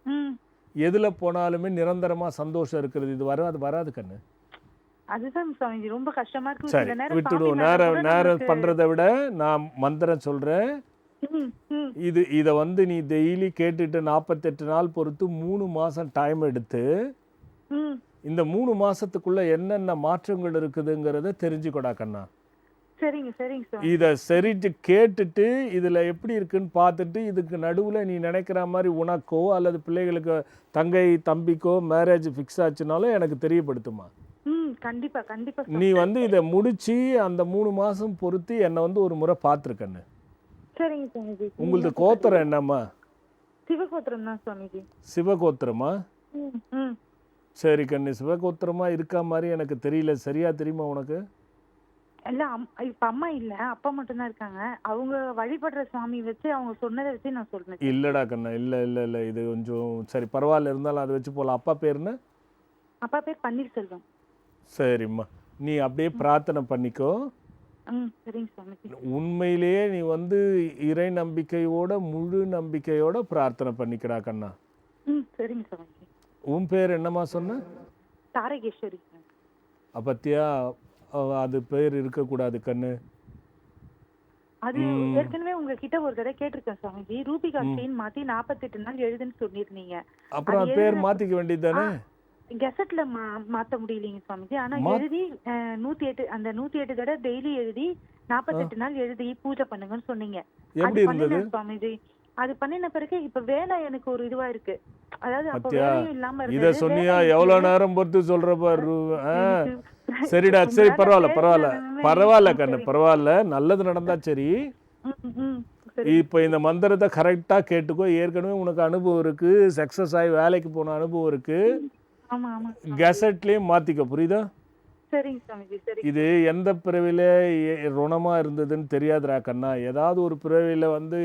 ம். எதுல போனாலுமே நிரந்தரமா சந்தோஷம் இருக்கிறது, இது வராது கண்ணு. அதுதான் சுவாமிஜி ரொம்ப கஷ்டமா இருக்கு. சரி சில நேரம் விட்டுடுவோம். சாமி மேல கூட நேரம் நமக்கு பண்றதை விட நான் மந்திரம் சொல்றேன். ம், ம், இதை வந்து நீ டெய்லி கேட்டுட்டு 48 நாள் பொறுத்து 3 மாசம் டைம் எடுத்து ம். இந்த 3 மாசத்துக்குள்ள என்னென்ன மாற்றங்கள் இருக்குதுங்கிறத தெரிஞ்சுக்கொடா கண்ணா. சரிங்க சரிங்க சுவாமி. இதை சரிட்டு கேட்டுட்டு இதில் எப்படி இருக்குன்னு பார்த்துட்டு இதுக்கு நடுவில் நீ நினைக்கிற மாதிரி உனக்கோ அல்லது பிள்ளைகளுக்கு தங்கை தம்பிக்கோ மேரேஜ் ஃபிக்ஸ் ஆச்சுனாலும் எனக்கு தெரியப்படுத்துமா. ம், கண்டிப்பா கண்டிப்பா நீ சுவாமி. வந்து இதை முடிச்சு அந்த 3 மாதம் பொறுத்து என்னை வந்து ஒரு முறை பார்த்துருக்கண்ணு. சரிங்க சுவாமிஜி. உங்களது கோத்திரம் என்னம்மா? சிவகோத்திரம் தான் சுவாமிஜி. சிவகோத்திரமா? ம், ம். சரி கண்ணு, சிவகோத்திரமா இருக்கா மாதிரி எனக்கு தெரியல. சரியா தெரியுமா உனக்கு? இல்ல இப்ப அம்மா இல்ல, அப்பா மட்டும் தான் இருக்காங்க. அவங்க வழிபடுற சுவாமி வச்சு அவங்க சொன்னதை வச்சு நான் சொல்றேன். இல்லடா கண்ணா, இல்லை இது கொஞ்சம் சரி பரவாயில்ல, இருந்தாலும் அதை வச்சு போகலாம். அப்பா பேருன்னு? அப்பா பேர் பன்னீர்செல்வம். சரிம்மா, நீ அப்படியே பிரார்த்தனை பண்ணிக்கோ. ம், சரிங்க சுவாமிஜி. உண்மையிலேயே நீ வந்து இறை நம்பிக்கையோட முழு நம்பிக்கையோட பிரார்த்தனை பண்ணிக்கடா கண்ணா. ம், சரிங்க சுவாமிஜி. உன் பேர் என்னம்மா சொன்ன? தாரகேஸ்வரி. அப்பத்தியா, அது பேர் இருக்கக்கூடாது கண்ணு. அது ஏற்கனவே உங்ககிட்ட ஒரு தடவை கேட்டிருக்கேன் சுவாமிஜி. ரூபிகா ஸ்ரீன்னு மாத்தி 48 நாள் எழுதுன்னு சொல்லியிருந்தீங்க. அப்புறம் அது பேர் மாத்திக்க வேண்டியது தானே? கெசட்ல மாத்த முடியலைங்க சுவாமிஜி. ஆனா எழுதி 108 அந்த 108 தடவை டெய்லி எழுதி 48 நாள் எழுதி பூஜை பண்ணுங்கன்னு சொன்னீங்க. எப்படி இருந்தது சுவாமிஜி? அது பண்ணின பிறகு இப்ப வேலை எனக்கு ஒரு இதுவா இருக்கு. அதாவது அப்ப பத்தியா, வேலையும் இல்லாம இத இருந்தது. சொன்னியா எவ்வளவு நேரம் பொறுத்து சொல்ற பாரு. சரிடா, சரி பரவாயில்ல கண்ணு, பரவாயில்ல, நல்லது நடந்தா சரி. இப்ப இந்த மந்திரத்தை கரெக்டா கேட்டுக்கோ. ஏற்கனவே உனக்கு அனுபவம் இருக்கு, சக்சஸ் ஆகி வேலைக்கு போன அனுபவம் இருக்கு. கெசட்லயே மாத்திக்க, புரியுதா? சரிங்க சுவாமிஜி. சரி. இது எந்த பிறவில ருணமா இருந்ததுன்னு தெரியாதுடா கண்ணா. ஏதாவது ஒரு பிறவில வந்து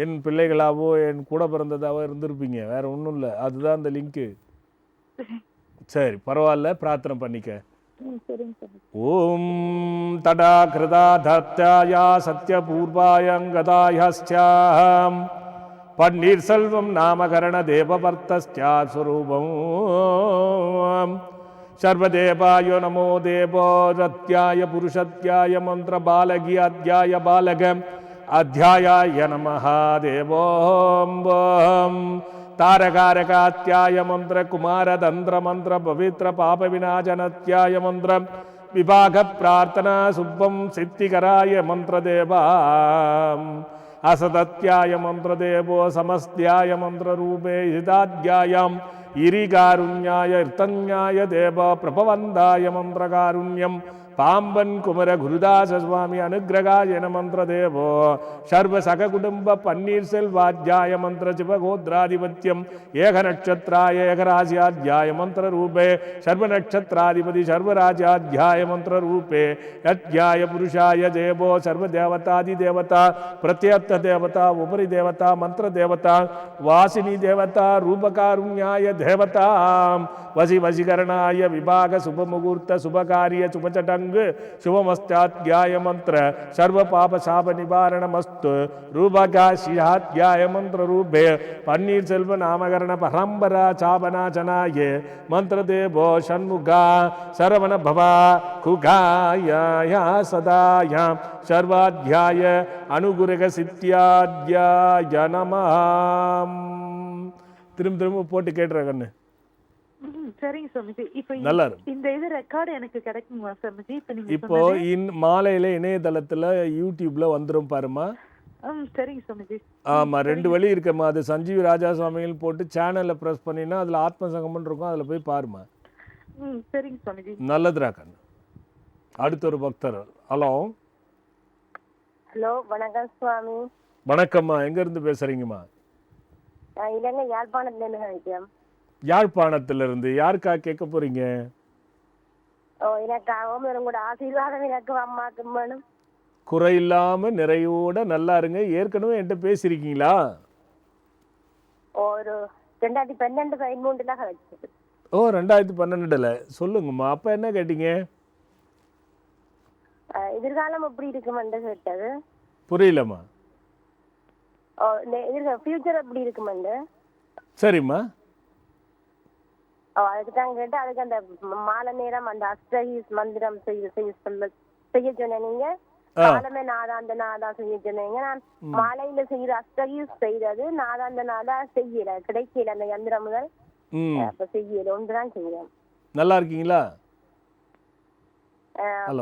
என் பிள்ளைகளாவோ என் கூட பிறந்ததாவோ இருந்திருப்பீங்க, வேற ஒன்றும் இல்லை. அதுதான் அந்த லிங்க்கு. சரி பரவாயில்ல, பிரார்த்தனை பண்ணிக்க. ஓம் தடா கிருதா தத்யாயா சத்யபூர்வாயங்கதாயஸ்யாம் பன்னீர்செல்வம் நாமகரண தேவவர்த்தஸ்யா ஸ்வரூபம் சர்வதேவாய நமோ தேவோ ரத்யாய புருஷத்யாய மந்திர பாலகியாத்யாய பாலகம் அத்தியாயாய நமஹ தேவோம் தாரகாரகாத்யாய மந்திர குமாரதந்திர மந்திர பவித்ர பாப விநாசனத்யாய மந்திர விபாக பிரார்த்தனா சுப்பம் சித்திகராய மந்திர தேவாம் असदत्याय मंत्रदेवो समस्त्याय मंत्ररूपे हिताध्यायम् इरिकारुण्याय इर्तन्याय देव प्रपवन्दाय मंत्रकारुण्यं पाम्बन कुमर गुरुदास स्वामी अनुग्रहाय मंत्रदेवो सर्वसकुटुंब पन्नीर्सेल्वाध्याय मंत्र शिवगोत्राधिपत्यम एक नक्षत्राय एक राश्याध्याय मंत्र रूपे सर्व नक्षत्राधिपति सर्वराज्याध्याय मंत्र रूपे अध्याय पुरुषाय देवो सर्वदेवतादि देवता प्रत्यर्थ देवता उपरि देवता मंत्र देवता वासिनी देवता रूपकारुण्याय देवता वशी वशीकरणाय विभाग शुभ मुहूर्त शुभ कार्य शुभचटंग शुभमस्त्याध्याय मंत्र सर्व पाप शाप निवारणमस्तु रूपकाशियाध्याय मंत्र रूपे पन्नीरसेल्व नामकरण परंपरा चापनाचनाय मंत्र देवो षण्मुखा सरवण भवा खुगाय सदाय सर्वाध्याय अनुग्रह सिद्ध्याध्याय नमः திரும்ப போட்டு கேட்டுற கண்ணு. சரிங்க சுவாமிஜி. இப்போ இந்த இது ரெக்கார்ட் எனக்கு கிடைக்குமா சுவாமிஜி? இப்போ மாலையில இணையதளத்துல யூடியூப்ல வந்துரும் பாருமா. சரிங்க சுவாமிஜி. ஆமா, 2 வழி இருக்குமா. அது சஞ்சீவி ராஜா சுவாமிகள் போட்டு சேனல்ல பிரஸ் பண்ணினா அதுல ஆத்ம சங்கமம் இருக்கும், அதுல போய் பாருமா. சரிங்க சுவாமிஜி. நல்லதுடா கண்ணு. அடுத்த ஒரு பக்தர். ஹலோ ஹலோ, வணக்கம் சுவாமி. வணக்கம்மா, எங்கேருந்து பேசுகிறீங்கம்மா? நான் இல்லைங்க, யாழ்ப்பாணத்துலேருந்து நினைக்கிறேன். யாழ்ப்பாணத்திலிருந்து. யாருக்கா கேட்க போகிறீங்க? எனக்காகவும் உங்களோட ஆசீர்வாதம் எனக்கு அம்மாக்கும் வேணும். குறையில்லாமல் நிறையோட நல்லா இருங்க. ஏற்கனவே என்கிட்ட பேசியிருக்கீங்களா? ஒரு 2012-13 கிடைச்சது. ஓ, 2012. சொல்லுங்கம்மா, அப்போ என்ன கேட்டீங்க? எதிர்காலம் எப்படி இருக்குமென்று கேட்டது. புரியலம்மா. இந்த ஃபியூச்சர் எப்படி இருக்குமென்று. சரிம்மா. அதுக்கு தான் கேட்டு, அதுக்கு அந்த மாலை நேரம் அந்த அஷ்டகீஸ் மந்திரம் செய்ய சொன்னீங்க. காலமே நாதாந்த நாதா செய்ய சொன்னீங்க. நான் மாலையில செய்யற அஷ்டகீஸ் செய்யறது, நாதாந்த நாதா செய்யல, கிடைக்கல அந்த யந்திரம் முதல். அப்ப செய்யல, ஒன்றுதான் செய்யறேன். நல்லா இருக்கீங்களா?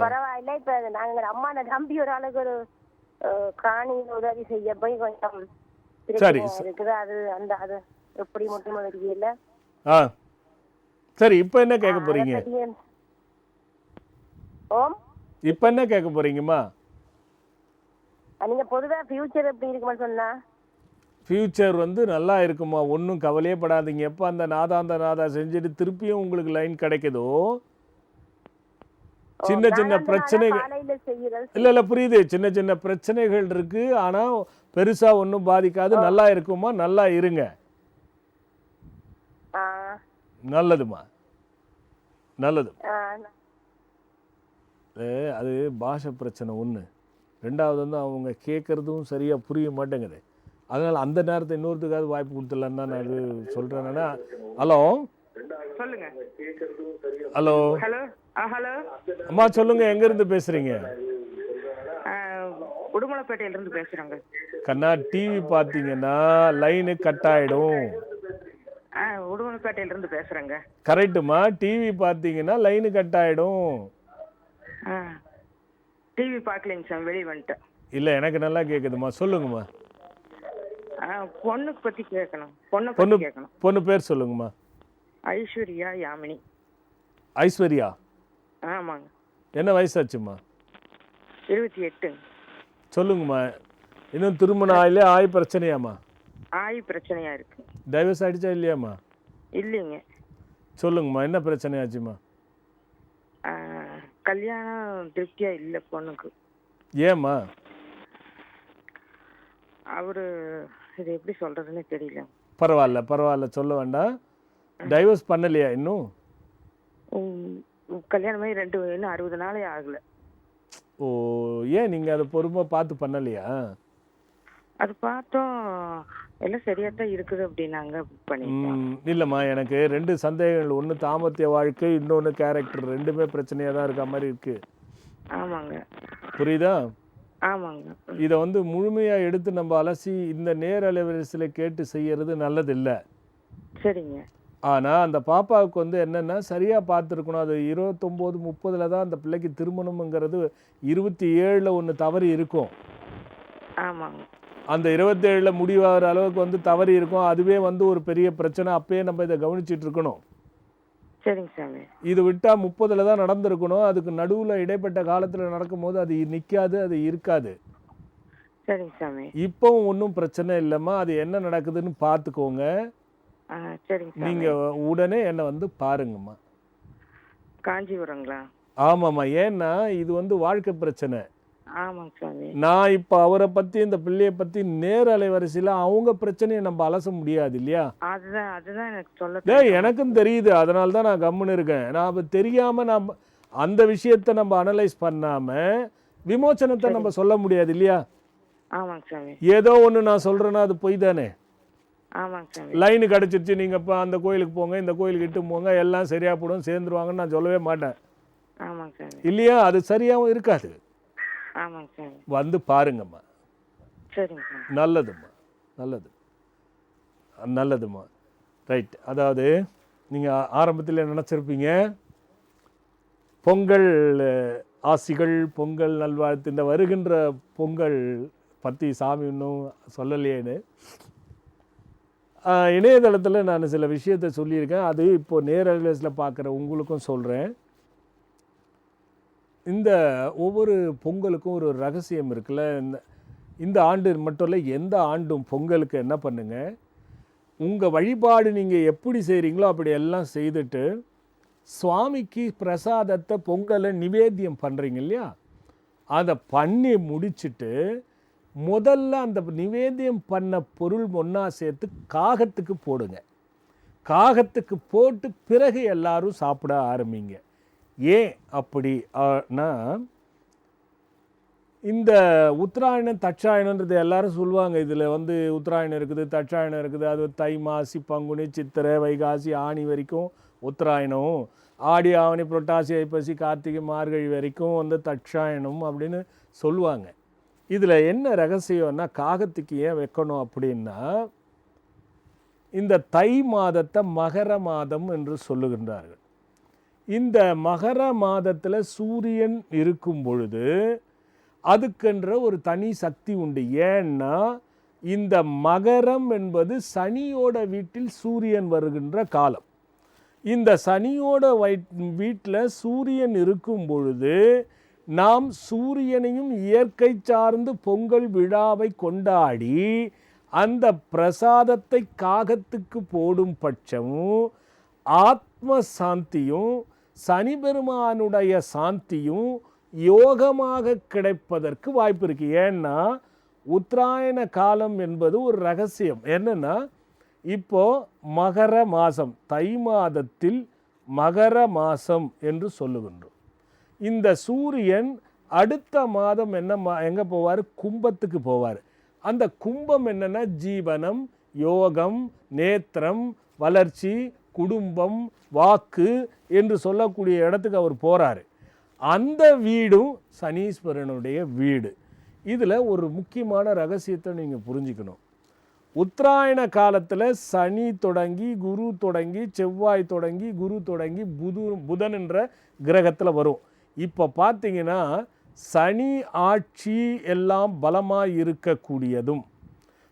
பரவாயில்ல. இப்ப நாங்க அம்மா தம்பி ஒரு ஆளுக்கு ஒரு காணி உதவி செய்ய போய் கொஞ்சம் இருக்குது. அது அந்த அது எப்படி முக்கியமா தெரியல. சரி, இப்போ என்ன கேட்க போறீங்க? ஓம், இப்போ என்ன கேட்க போறீங்கம்மா? நீங்க பொதுவா ஃபியூச்சர் எப்படி இருக்குமா சொன்னா? ஃபியூச்சர் வந்து நல்லா இருக்குமா, ஒன்றும் கவலையே படாதீங்க. எப்போ அந்த நாதா செஞ்சுட்டு திருப்பியும் உங்களுக்கு லைன் கிடைக்குதோ, சின்ன சின்ன பிரச்சனைகள் இல்லை புரியுது, சின்ன சின்ன பிரச்சனைகள் இருக்கு, ஆனால் பெருசா ஒன்றும் பாதிக்காது. நல்லா இருக்குமா, நல்லா இருங்க. நல்லதுமா, நல்லது. அது பாஷை பிரச்சனை ஒன்று. ரெண்டாவது வந்து அவங்க கேட்குறதும் சரியாக புரிய மாட்டேங்குது. அதனால் அந்த நேரத்தை இன்னொருத்துக்காவது வாய்ப்பு கொடுத்துடலான்னு தான் நான் இது சொல்கிறேன்னா. ஹலோ சொல்லுங்க. ஹலோ ஹலோ ஹலோ அம்மா சொல்லுங்கள், எங்கேருந்து பேசுகிறீங்க? உடுமலைப்பேட்டையிலேருந்து பேசுகிறேங்க. கண்ணா, டிவி பார்த்தீங்கன்னா லைனு கட் ஆகிடும். உடுமலைப்பேட்டையிலேருந்து பேசுகிறேங்க. கரெக்டுமா, டிவி பார்த்தீங்கன்னா லைனு கட் ஆகிடும். டிவி பார்க்கலைங்க சார், வெளியே வந்துட்டேன். இல்லை, எனக்கு நல்லா கேட்குதுமா, சொல்லுங்கம்மா. பொண்ணுக்கு பற்றி கேட்கணும். பொண்ணு கேட்கணும். பொண்ணு பேர் சொல்லுங்கம்மா. ஐஸ்வர்யா யாமினி. ஐஸ்வர்யா? ஆமாங்க. என்ன வயசாச்சும்மா? 28. சொல்லுங்கம்மா. இன்னும் திருமணம் ஆயிலே? ஆய் பிரச்சனையாம்மா? ஆய் பிரச்சனையா இருக்கு. டைவர்ஸ் ஆயிடுச்சா இல்லையாம்மா? இல்லைங்க. சொல்லுங்கம்மா, என்ன பிரச்சனையாச்சும்மா? கல்யாணம் திருப்தியா இல்லை பொண்ணுக்கு. ஏம்மா? அவரு இது எப்படி சொல்றதுன்னு தெரியல. பரவாயில்ல, சொல்ல வேண்டாம். டைவர்ஸ் பண்ணலையா இன்னும்? கல்யாணமே இன்னும் 60 நாளே ஆகல. ஓ, ஏன் நீங்கள் அதை பொறுமையாக பார்த்து பண்ணலையா? அது பார்த்தோம், எல்லாம் சரியா தான் இருக்குது அப்படின்னாங்க. இல்லைம்மா, எனக்கு 2 சந்தேகங்கள். ஒன்று தாம்பத்திய வாழ்க்கை, இன்னொன்று கேரக்டர். ரெண்டுமே பிரச்சனையாக தான் இருக்க மாதிரி இருக்கு. ஆமாங்க. புரியுதா? ஆமாங்க. இதை வந்து முழுமையாக எடுத்து நம்ம அலசி இந்த நேர் அலைவரிசையில் கேட்டு செய்யறது நல்லதில்லை. சரிங்க. ஆனால் அந்த பாப்பாவுக்கு வந்து என்னென்னா சரியாக பார்த்துருக்கணும். அது 29-30 தான் அந்த பிள்ளைக்கு திருமணம்ங்கிறது. 27 ஒன்று தவறி இருக்கும். ஆமாங்க. அந்த 27 முடிவாகிற அளவுக்கு வந்து தவறி இருக்கும். அதுவே வந்து ஒரு பெரிய பிரச்சனை. அப்பயே நம்ம இதை கவனிச்சிட்டு இருக்கணும். சரிங்க சாமி. இது விட்டால் 30 தான் நடந்திருக்கணும். அதுக்கு நடுவில் இடைப்பட்ட காலத்தில் நடக்கும்போது அது நிற்காது, அது இருக்காது. சரிங்க சாமி. இப்போவும் ஒன்றும் பிரச்சனை இல்லைம்மா. அது என்ன நடக்குதுன்னு பார்த்துக்கோங்க. சரிங்க. நீங்கள் உடனே என்னை வந்து பாருங்கம்மா. காஞ்சிபுரங்களா? ஆமாம்மா. ஏன்னா இது வந்து வாழ்க்கை பிரச்சனை. ஆமாங்க சாமி. நான் இப்போ அவரை பற்றி இந்த பிள்ளையை பற்றி நேர் அலைவரிசையில் அவங்க பிரச்சனையை நம்ம அலச முடியாது இல்லையா? அதுதான் எனக்கு சொல்ல. எனக்கும் தெரியுது, அதனால தான் நான் கம்முன்னு இருக்கேன். நான் அப்போ தெரியாமல் நம்ம அந்த விஷயத்தை நம்ம அனலைஸ் பண்ணாமல் விமோச்சனத்தை நம்ம சொல்ல முடியாது இல்லையா? ஆமாங்க சாமி. ஏதோ ஒன்று நான் சொல்கிறேன்னா அது பொய் தானே? ஆமாங்க சாமி. லைனு கிடச்சிருச்சு, நீங்கள் இப்போ அந்த கோயிலுக்கு போங்க, இந்த கோயிலுக்கு இட்டு போங்க, எல்லாம் சரியாக போடும், சேர்ந்துருவாங்கன்னு நான் சொல்லவே மாட்டேன். ஆமாங்க சாமி. இல்லையா? அது சரியாகவும் இருக்காது. ஆமாங்க சாமி. வந்து பாருங்கம்மா. சரிங்க சாமி. நல்லதும்மா. ரைட். அதாவது நீங்கள் ஆரம்பத்தில் நினச்சிருப்பீங்க பொங்கல் ஆசிகள், பொங்கல் நல்வாழ்த்து, இந்த வருகின்ற பொங்கல் பற்றி சாமி இன்னும் சொல்லலையேன்னு. இணையதளத்தில் நான் சில விஷயத்தை சொல்லியிருக்கேன். அது இப்போது நேரலைஸில் பார்க்குற உங்களுக்கும் சொல்கிறேன். இந்த ஒவ்வொரு பொங்கலுக்கும் ஒரு ரகசியம் இருக்குல்ல. இந்த ஆண்டு மட்டும் இல்லை, எந்த ஆண்டும் பொங்கலுக்கு என்ன பண்ணுங்க, உங்கள் வழிபாடு நீங்கள் எப்படி செய்கிறீங்களோ அப்படி எல்லாம் செய்துட்டு சுவாமிக்கு பிரசாதத்தை பொங்கலை நிவேத்தியம் பண்ணுறீங்க இல்லையா, அதை பண்ணி முடிச்சுட்டு முதல்ல அந்த நிவேத்தியம் பண்ண பொருள் ஒன்றா சேர்த்து காகத்துக்கு போடுங்க. காகத்துக்கு போட்டு பிறகு எல்லாரும் சாப்பிட ஆரம்பிங்க. ஏன் அப்படின்னா, இந்த உத்தராயணம் தட்சாயணன்றது எல்லாரும் சொல்லுவாங்க. இதில் வந்து உத்தராயணம் இருக்குது, தட்சாயணம் இருக்குது. அது தை மாசி பங்குனி சித்திரை வைகாசி ஆணி வரைக்கும் உத்தராயணம், ஆடி ஆவணி புரட்டாசி ஐப்பசி கார்த்திகை மார்கழி வரைக்கும் வந்து தட்சாயணம் அப்படின்னு சொல்லுவாங்க. இதில் என்ன ரகசியம்னா, காகத்துக்கு ஏன் வைக்கணும் அப்படின்னா, இந்த தை மாதத்தை மகர மாதம் என்று சொல்லுகின்றார்கள். இந்த மகர மாதத்தில் சூரியன் இருக்கும் பொழுது அதுக்கென்ற ஒரு தனி சக்தி உண்டு. ஏன்னா இந்த மகரம் என்பது சனியோட வீட்டில் சூரியன் வருகின்ற காலம். இந்த சனியோட வீட்டில் சூரியன் இருக்கும் பொழுது நாம் சூரியனையும் இயற்கை சார்ந்து பொங்கல் விழாவை கொண்டாடி அந்த பிரசாதத்தை காகத்துக்கு போடும் பட்சமும் ஆத்ம சாந்தியும் சனி பெருமானுடைய சாந்தியும் யோகமாக கிடைப்பதற்கு வாய்ப்பு இருக்குது. ஏன்னா உத்தராயண காலம் என்பது ஒரு ரகசியம். என்னென்னா, இப்போது மகர மாதம், தை மாதத்தில் மகர மாதம் என்று சொல்லுகின்றோம். இந்த சூரியன் அடுத்த மாதம் எங்கே போவார்? கும்பத்துக்கு போவார். அந்த கும்பம் என்னென்னா ஜீவனம், யோகம், நேத்திரம், வளர்ச்சி, குடும்பம், வாக்கு என்று சொல்லக்கூடிய இடத்துக்கு அவர் போகிறாரு. அந்த வீடும் சனீஸ்வரனுடைய வீடு. இதில் ஒரு முக்கியமான ரகசியத்தை நீங்கள் புரிஞ்சுக்கணும். உத்தராயண காலத்தில் சனி தொடங்கி குரு தொடங்கி செவ்வாய் தொடங்கி குரு தொடங்கி புதன் என்ற கிரகத்தில் வரும். இப்போ பார்த்தீங்கன்னா சனி ஆட்சி எல்லாம் பலமாக இருக்கக்கூடியதும்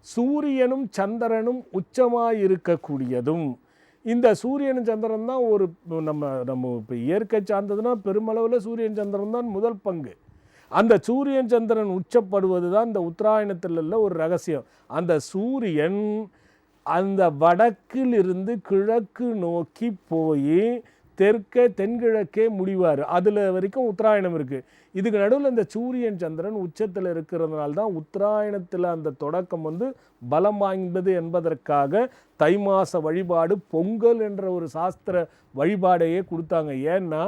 சூரியனும் சந்திரனும் உச்சமாக இருக்கக்கூடியதும், இந்த சூரியன் சந்திரன் தான் ஒரு நம்ம இப்போ இயற்கை சார்ந்ததுன்னா பெருமளவில் சூரியன் சந்திரன் தான் முதல் பங்கு. அந்த சூரியன் சந்திரன் உச்சப்படுவது தான் இந்த உத்தராயணத்தில் உள்ள ஒரு ரகசியம். அந்த சூரியன் அந்த வடக்கிலிருந்து கிழக்கு நோக்கி போய் தென்கிழக்கே முடிவார். அதில் வரைக்கும் உத்தராயணம் இருக்குது. இதுக்கு நடுவில் இந்த சூரியன் சந்திரன் உச்சத்தில் இருக்கிறதுனால தான் உத்தராயணத்தில் அந்த தொடக்கம் வந்து பலம் வாய்ந்தது என்பதற்காக தை மாத வழிபாடு பொங்கல் என்ற ஒரு சாஸ்திர வழிபாடையே கொடுத்தாங்க. ஏன்னா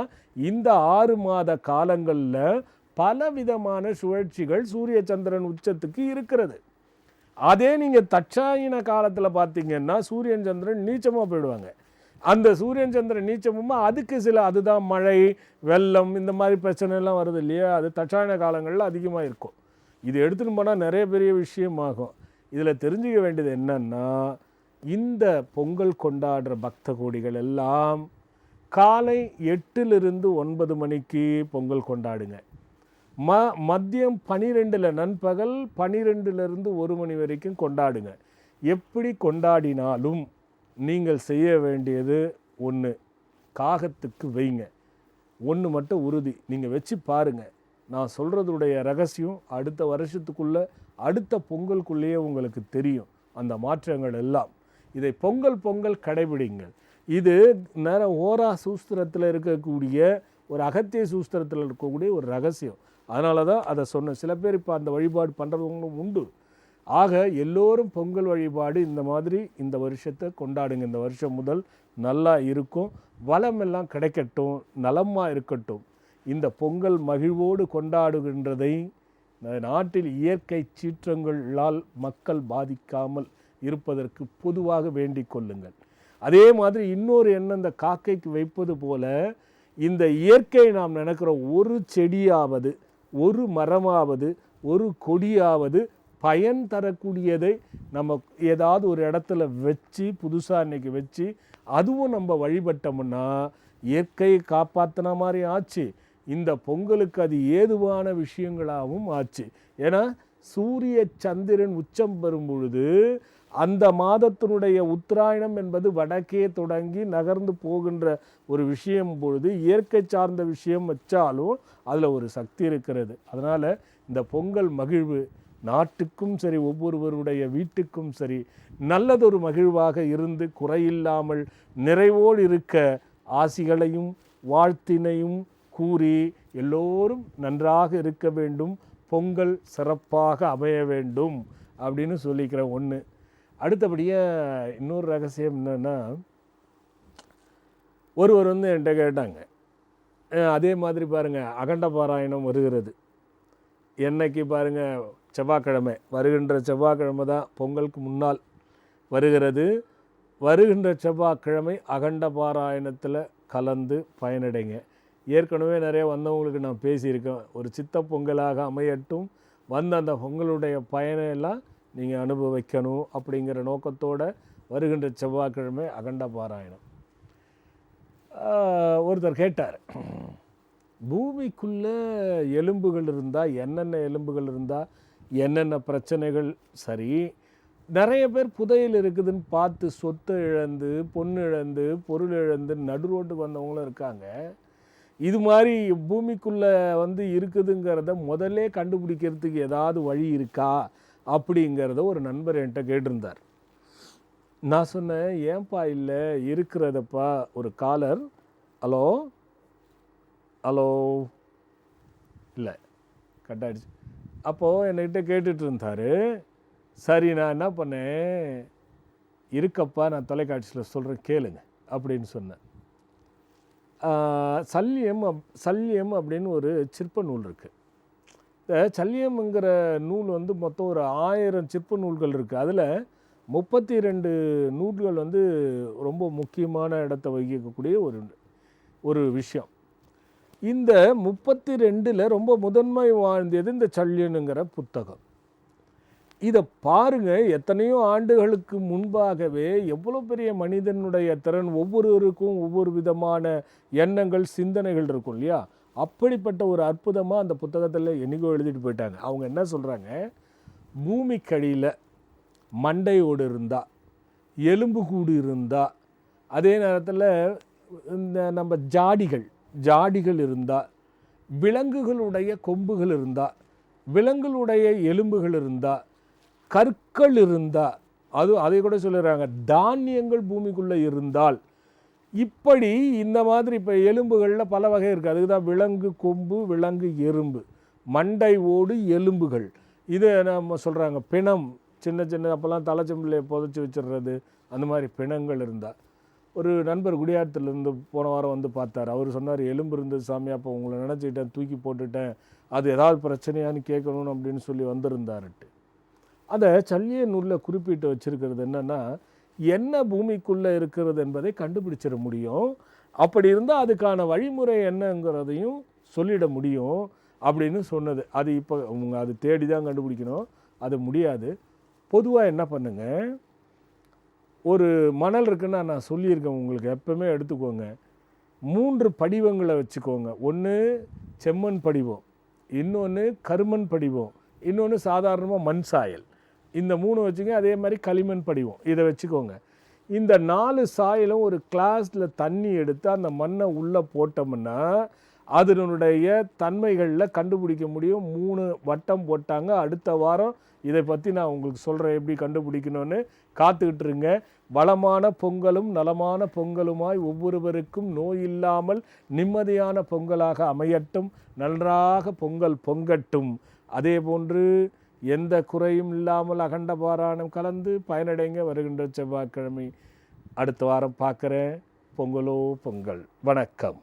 இந்த 6 மாத காலங்களில் பலவிதமான சுழற்சிகள் சூரிய சந்திரன் உச்சத்துக்கு இருக்கிறது. அதே நீங்கள் தட்சாயண காலத்தில் பார்த்தீங்கன்னா சூரியன் சந்திரன் நீச்சமாக போயிடுவாங்க. அந்த சூரியன் சந்திரன் நீச்சமும் அதுக்கு அதுதான் மழை வெள்ளம் இந்த மாதிரி பிரச்சனைலாம் வருது இல்லையா, அது தட்சாயண காலங்களில் அதிகமாக இருக்கும். இது எடுத்துகிட்டு போனால் நிறைய பெரிய விஷயமாகும். இதில் தெரிஞ்சுக்க வேண்டியது என்னன்னா, இந்த பொங்கல் கொண்டாடுற பக்த கோடிகள் எல்லாம் காலை 8லிருந்து 9 மணிக்கு பொங்கல் கொண்டாடுங்க. மதியம் 12 நண்பகல் 12லிருந்து 1 மணி வரைக்கும் கொண்டாடுங்க. எப்படி கொண்டாடினாலும் நீங்கள் செய்ய வேண்டியது ஒன்று, காகத்துக்கு வைங்க. ஒன்று மட்டும் உறுதி, நீங்கள் வச்சு பாருங்கள். நான் சொல்கிறதுடைய ரகசியம் அடுத்த வருஷத்துக்குள்ளே அடுத்த பொங்கலுக்குள்ளேயே உங்களுக்கு தெரியும் அந்த மாற்றங்கள் எல்லாம். இதை பொங்கல் கடைபிடிங்கள். இது நேரம் ஓரா சூஸ்திரத்தில் இருக்கக்கூடிய ஒரு அகத்திய சூஸ்திரத்தில் இருக்கக்கூடிய ஒரு ரகசியம். அதனால தான் அதை சொன்னேன். சில பேர் இப்போ அந்த வழிபாடு பண்ணுறவங்களும் உண்டு. ஆக எல்லோரும் பொங்கல் வழிபாடு இந்த மாதிரி இந்த வருஷத்தை கொண்டாடுங்க. இந்த வருஷம் முதல் நல்லா இருக்கும், வளமெல்லாம் கிடைக்கட்டும், நலமாக இருக்கட்டும். இந்த பொங்கல் மகிழ்வோடு கொண்டாடுகின்றதை நாட்டில் இயற்கை சீற்றங்களால் மக்கள் பாதிக்காமல் இருப்பதற்கு பொதுவாக வேண்டிக் கொள்ளுங்கள். அதே மாதிரி இன்னொரு எண்ணம், இந்த காக்கைக்கு வைப்பது போல இந்த இயற்கை நாம் நினைக்கிற ஒரு செடியாவது ஒரு மரமாவது ஒரு கொடியாவது பயன் தரக்கூடியதை நம்ம ஏதாவது ஒரு இடத்துல வச்சு புதுசாக இன்றைக்கி வச்சு அதுவும் நம்ம வழிபட்டோம்னா இயற்கையை காப்பாற்றின மாதிரி ஆச்சு. இந்த பொங்கலுக்கு அது ஏதுவான விஷயங்களாகவும் ஆச்சு. ஏன்னா சூரிய சந்திரன் உச்சம் பெறும் பொழுது அந்த மாதத்தினுடைய உத்தராயணம் என்பது வடக்கே தொடங்கி நகர்ந்து போகின்ற ஒரு விஷயம் பொழுது இயற்கை சார்ந்த விஷயம் வச்சாலும் அதில் ஒரு சக்தி இருக்கிறது. அதனால் இந்த பொங்கல் மகிழ்வு நாட்டுக்கும் சரி ஒவ்வொருவருடைய வீட்டுக்கும் சரி நல்லதொரு மகிழ்வாக இருந்து குறையில்லாமல் நிறைவோடு இருக்க ஆசிகளையும் வாழ்த்தினையும் கூறி எல்லோரும் நன்றாக இருக்க வேண்டும், பொங்கல் சிறப்பாக அமைய வேண்டும் அப்படின்னு சொல்லிக்கிற ஒன்று. அடுத்தபடியாக இன்னொரு ரகசியம் என்னென்னா, ஒருவர் வந்து என்கிட்ட கேட்டாங்க, அதே மாதிரி பாருங்கள் அகண்ட பாராயணம் வருகிறது என்னைக்கு பாருங்கள், செவ்வாய்க்கிழமை, வருகின்ற செவ்வாய்க்கிழமை தான் பொங்கலுக்கு முன்னால் வருகிறது. வருகின்ற செவ்வாய்க்கிழமை அகண்ட பாராயணத்தில் கலந்து பயனடைங்க. ஏற்கனவே நிறைய வந்தவங்களுக்கு நான் பேசியிருக்கேன், ஒரு சித்த பொங்கலாக அமையட்டும், வந்த அந்த பொங்கலுடைய பயனெல்லாம் நீங்கள் அனுபவிக்கணும் அப்படிங்கிற நோக்கத்தோடு வருகின்ற செவ்வாய்க்கிழமை அகண்ட பாராயணம். ஒருத்தர் கேட்டார், பூமிக்குள்ளே எலும்புகள் இருந்தால் என்னென்ன எலும்புகள் இருந்தால் என்னென்ன பிரச்சனைகள் சரி, நிறைய பேர் புதையல் இருக்குதுன்னு பார்த்து சொத்தை இழந்து பொண்ணு இழந்து பொருள் இழந்து நடு ரோட்டுக்கு வந்தவங்களும் இருக்காங்க. இது மாதிரி பூமிக்குள்ளே வந்து இருக்குதுங்கிறத முதல்ல கண்டுபிடிக்கிறதுக்கு ஏதாவது வழி இருக்கா அப்படிங்கிறத ஒரு நண்பர் என்கிட்ட கேட்டிருந்தார். நான் சொன்னேன், ஏன்பா இல்லை, இருக்கிறதப்பா. ஒரு காலர், ஹலோ ஹலோ, இல்லை கட் ஆகிடுச்சு. அப்போது என்கிட்ட கேட்டுட்டு இருந்தார். சரி, நான் என்ன பண்ணேன், இருக்கப்பா நான் தொலைக்காட்சியில் சொல்கிறேன் கேளுங்க அப்படின்னு சொன்னேன். சல்லியம் அப்படின்னு ஒரு சிற்ப நூல் இருக்குது. இந்த சல்லியம்ங்கிற நூல் வந்து மொத்தம் ஒரு 1000 சிற்ப நூல்கள் இருக்குது. அதில் 32 நூல்கள் வந்து ரொம்ப முக்கியமான இடத்தை வகிக்கக்கூடிய ஒரு விஷயம். இந்த 32ல் ரொம்ப முதன்மை வாழ்ந்தது இந்த சல்லியனுங்கிற புத்தகம். இதை பாருங்கள், எத்தனையோ ஆண்டுகளுக்கு முன்பாகவே எவ்வளோ பெரிய மனிதனுடைய திறன், ஒவ்வொருவருக்கும் ஒவ்வொரு விதமான எண்ணங்கள் சிந்தனைகள் இருக்கும் இல்லையா. அப்படிப்பட்ட ஒரு அற்புதமாக அந்த புத்தகத்தில் என்னைக்கோ எழுதிட்டு போயிட்டாங்க. அவங்க என்ன சொல்கிறாங்க, பூமிக்கடியில் மண்டையோடு இருந்தால், எலும்பு கூடு இருந்தால், அதே நேரத்தில் இந்த நம்ம ஜாடிகள் இருந்தால், விலங்குகளுடைய கொம்புகள் இருந்தால், விலங்குகளுடைய எலும்புகள் இருந்தால், கற்கள் இருந்தால், அதை கூட சொல்லுறாங்க தானியங்கள் பூமிக்குள்ளே இருந்தால், இப்படி இந்த மாதிரி இப்போ எலும்புகளில் பல வகை இருக்குது. அதுக்கு தான் விலங்கு கொம்பு, விலங்கு எறும்பு, மண்டை ஓடு, எலும்புகள். இதை நம்ம சொல்கிறாங்க பிணம், சின்ன அப்போல்லாம் தலைச்சம்பிள்ளையை புதைச்சி வச்சிடுறது, அந்த மாதிரி பிணங்கள் இருந்தால். ஒரு நண்பர் குடியாரத்துலேருந்து போன வாரம் வந்து பார்த்தார். அவர் சொன்னார், எலும்பு இருந்தது சாமி, அப்போ உங்களை நினச்சிக்கிட்டேன், தூக்கி போட்டுட்டேன், அது ஏதாவது பிரச்சனையான்னு கேட்கணும் அப்படின்னு சொல்லி வந்திருந்தாருட்டு. அந்த சல்லிய நூலில் குறிப்பிட்டு வச்சுருக்கிறது என்னென்னா, என்ன பூமிக்குள்ளே இருக்கிறது என்பதை கண்டுபிடிச்சிட முடியும். அப்படி இருந்தால் அதுக்கான வழிமுறை என்னங்கிறதையும் சொல்லிட முடியும் அப்படின்னு சொன்னது. அது இப்போ அவங்க அது தேடி தான் கண்டுபிடிக்கணும், அது முடியாது. பொதுவாக என்ன பண்ணுங்க, ஒரு மணல் இருக்குன்னா நான் சொல்லியிருக்கேன் உங்களுக்கு, எப்பவுமே எடுத்துக்கோங்க, 3 படிவங்களை வச்சுக்கோங்க. ஒன்று செம்மண் படிவம், இன்னொன்று கருமண் படிவம், இன்னொன்று சாதாரணமாக மண் சாயல். இந்த 3 வச்சுங்க. அதே மாதிரி களிமண் படிவம், இதை வச்சுக்கோங்க. இந்த 4 சாயலும் ஒரு கிளாஸில் தண்ணி எடுத்து அந்த மண்ணை உள்ளே போட்டோம்னா அதனுடைய தன்மைகளில் கண்டுபிடிக்க முடியும். 3 வட்டம் போட்டாங்க. அடுத்த வாரம் இதை பற்றி நான் உங்களுக்கு சொல்கிறேன் எப்படி கண்டுபிடிக்கணும்னு. காத்துக்கிட்டு இருங்க. வளமான பொங்கலும் நலமான பொங்கலுமாய் ஒவ்வொருவருக்கும் நோய் இல்லாமல் நிம்மதியான பொங்கலாக அமையட்டும். நன்றாக பொங்கல் பொங்கட்டும். அதே போன்று எந்த குறையும் இல்லாமல் அகண்ட பாராயணம் கலந்து பயனடைங்க. வருகின்ற செவ்வாய்க்கிழமை அடுத்த வாரம் பார்க்குறேன். பொங்கலோ பொங்கல். வணக்கம்.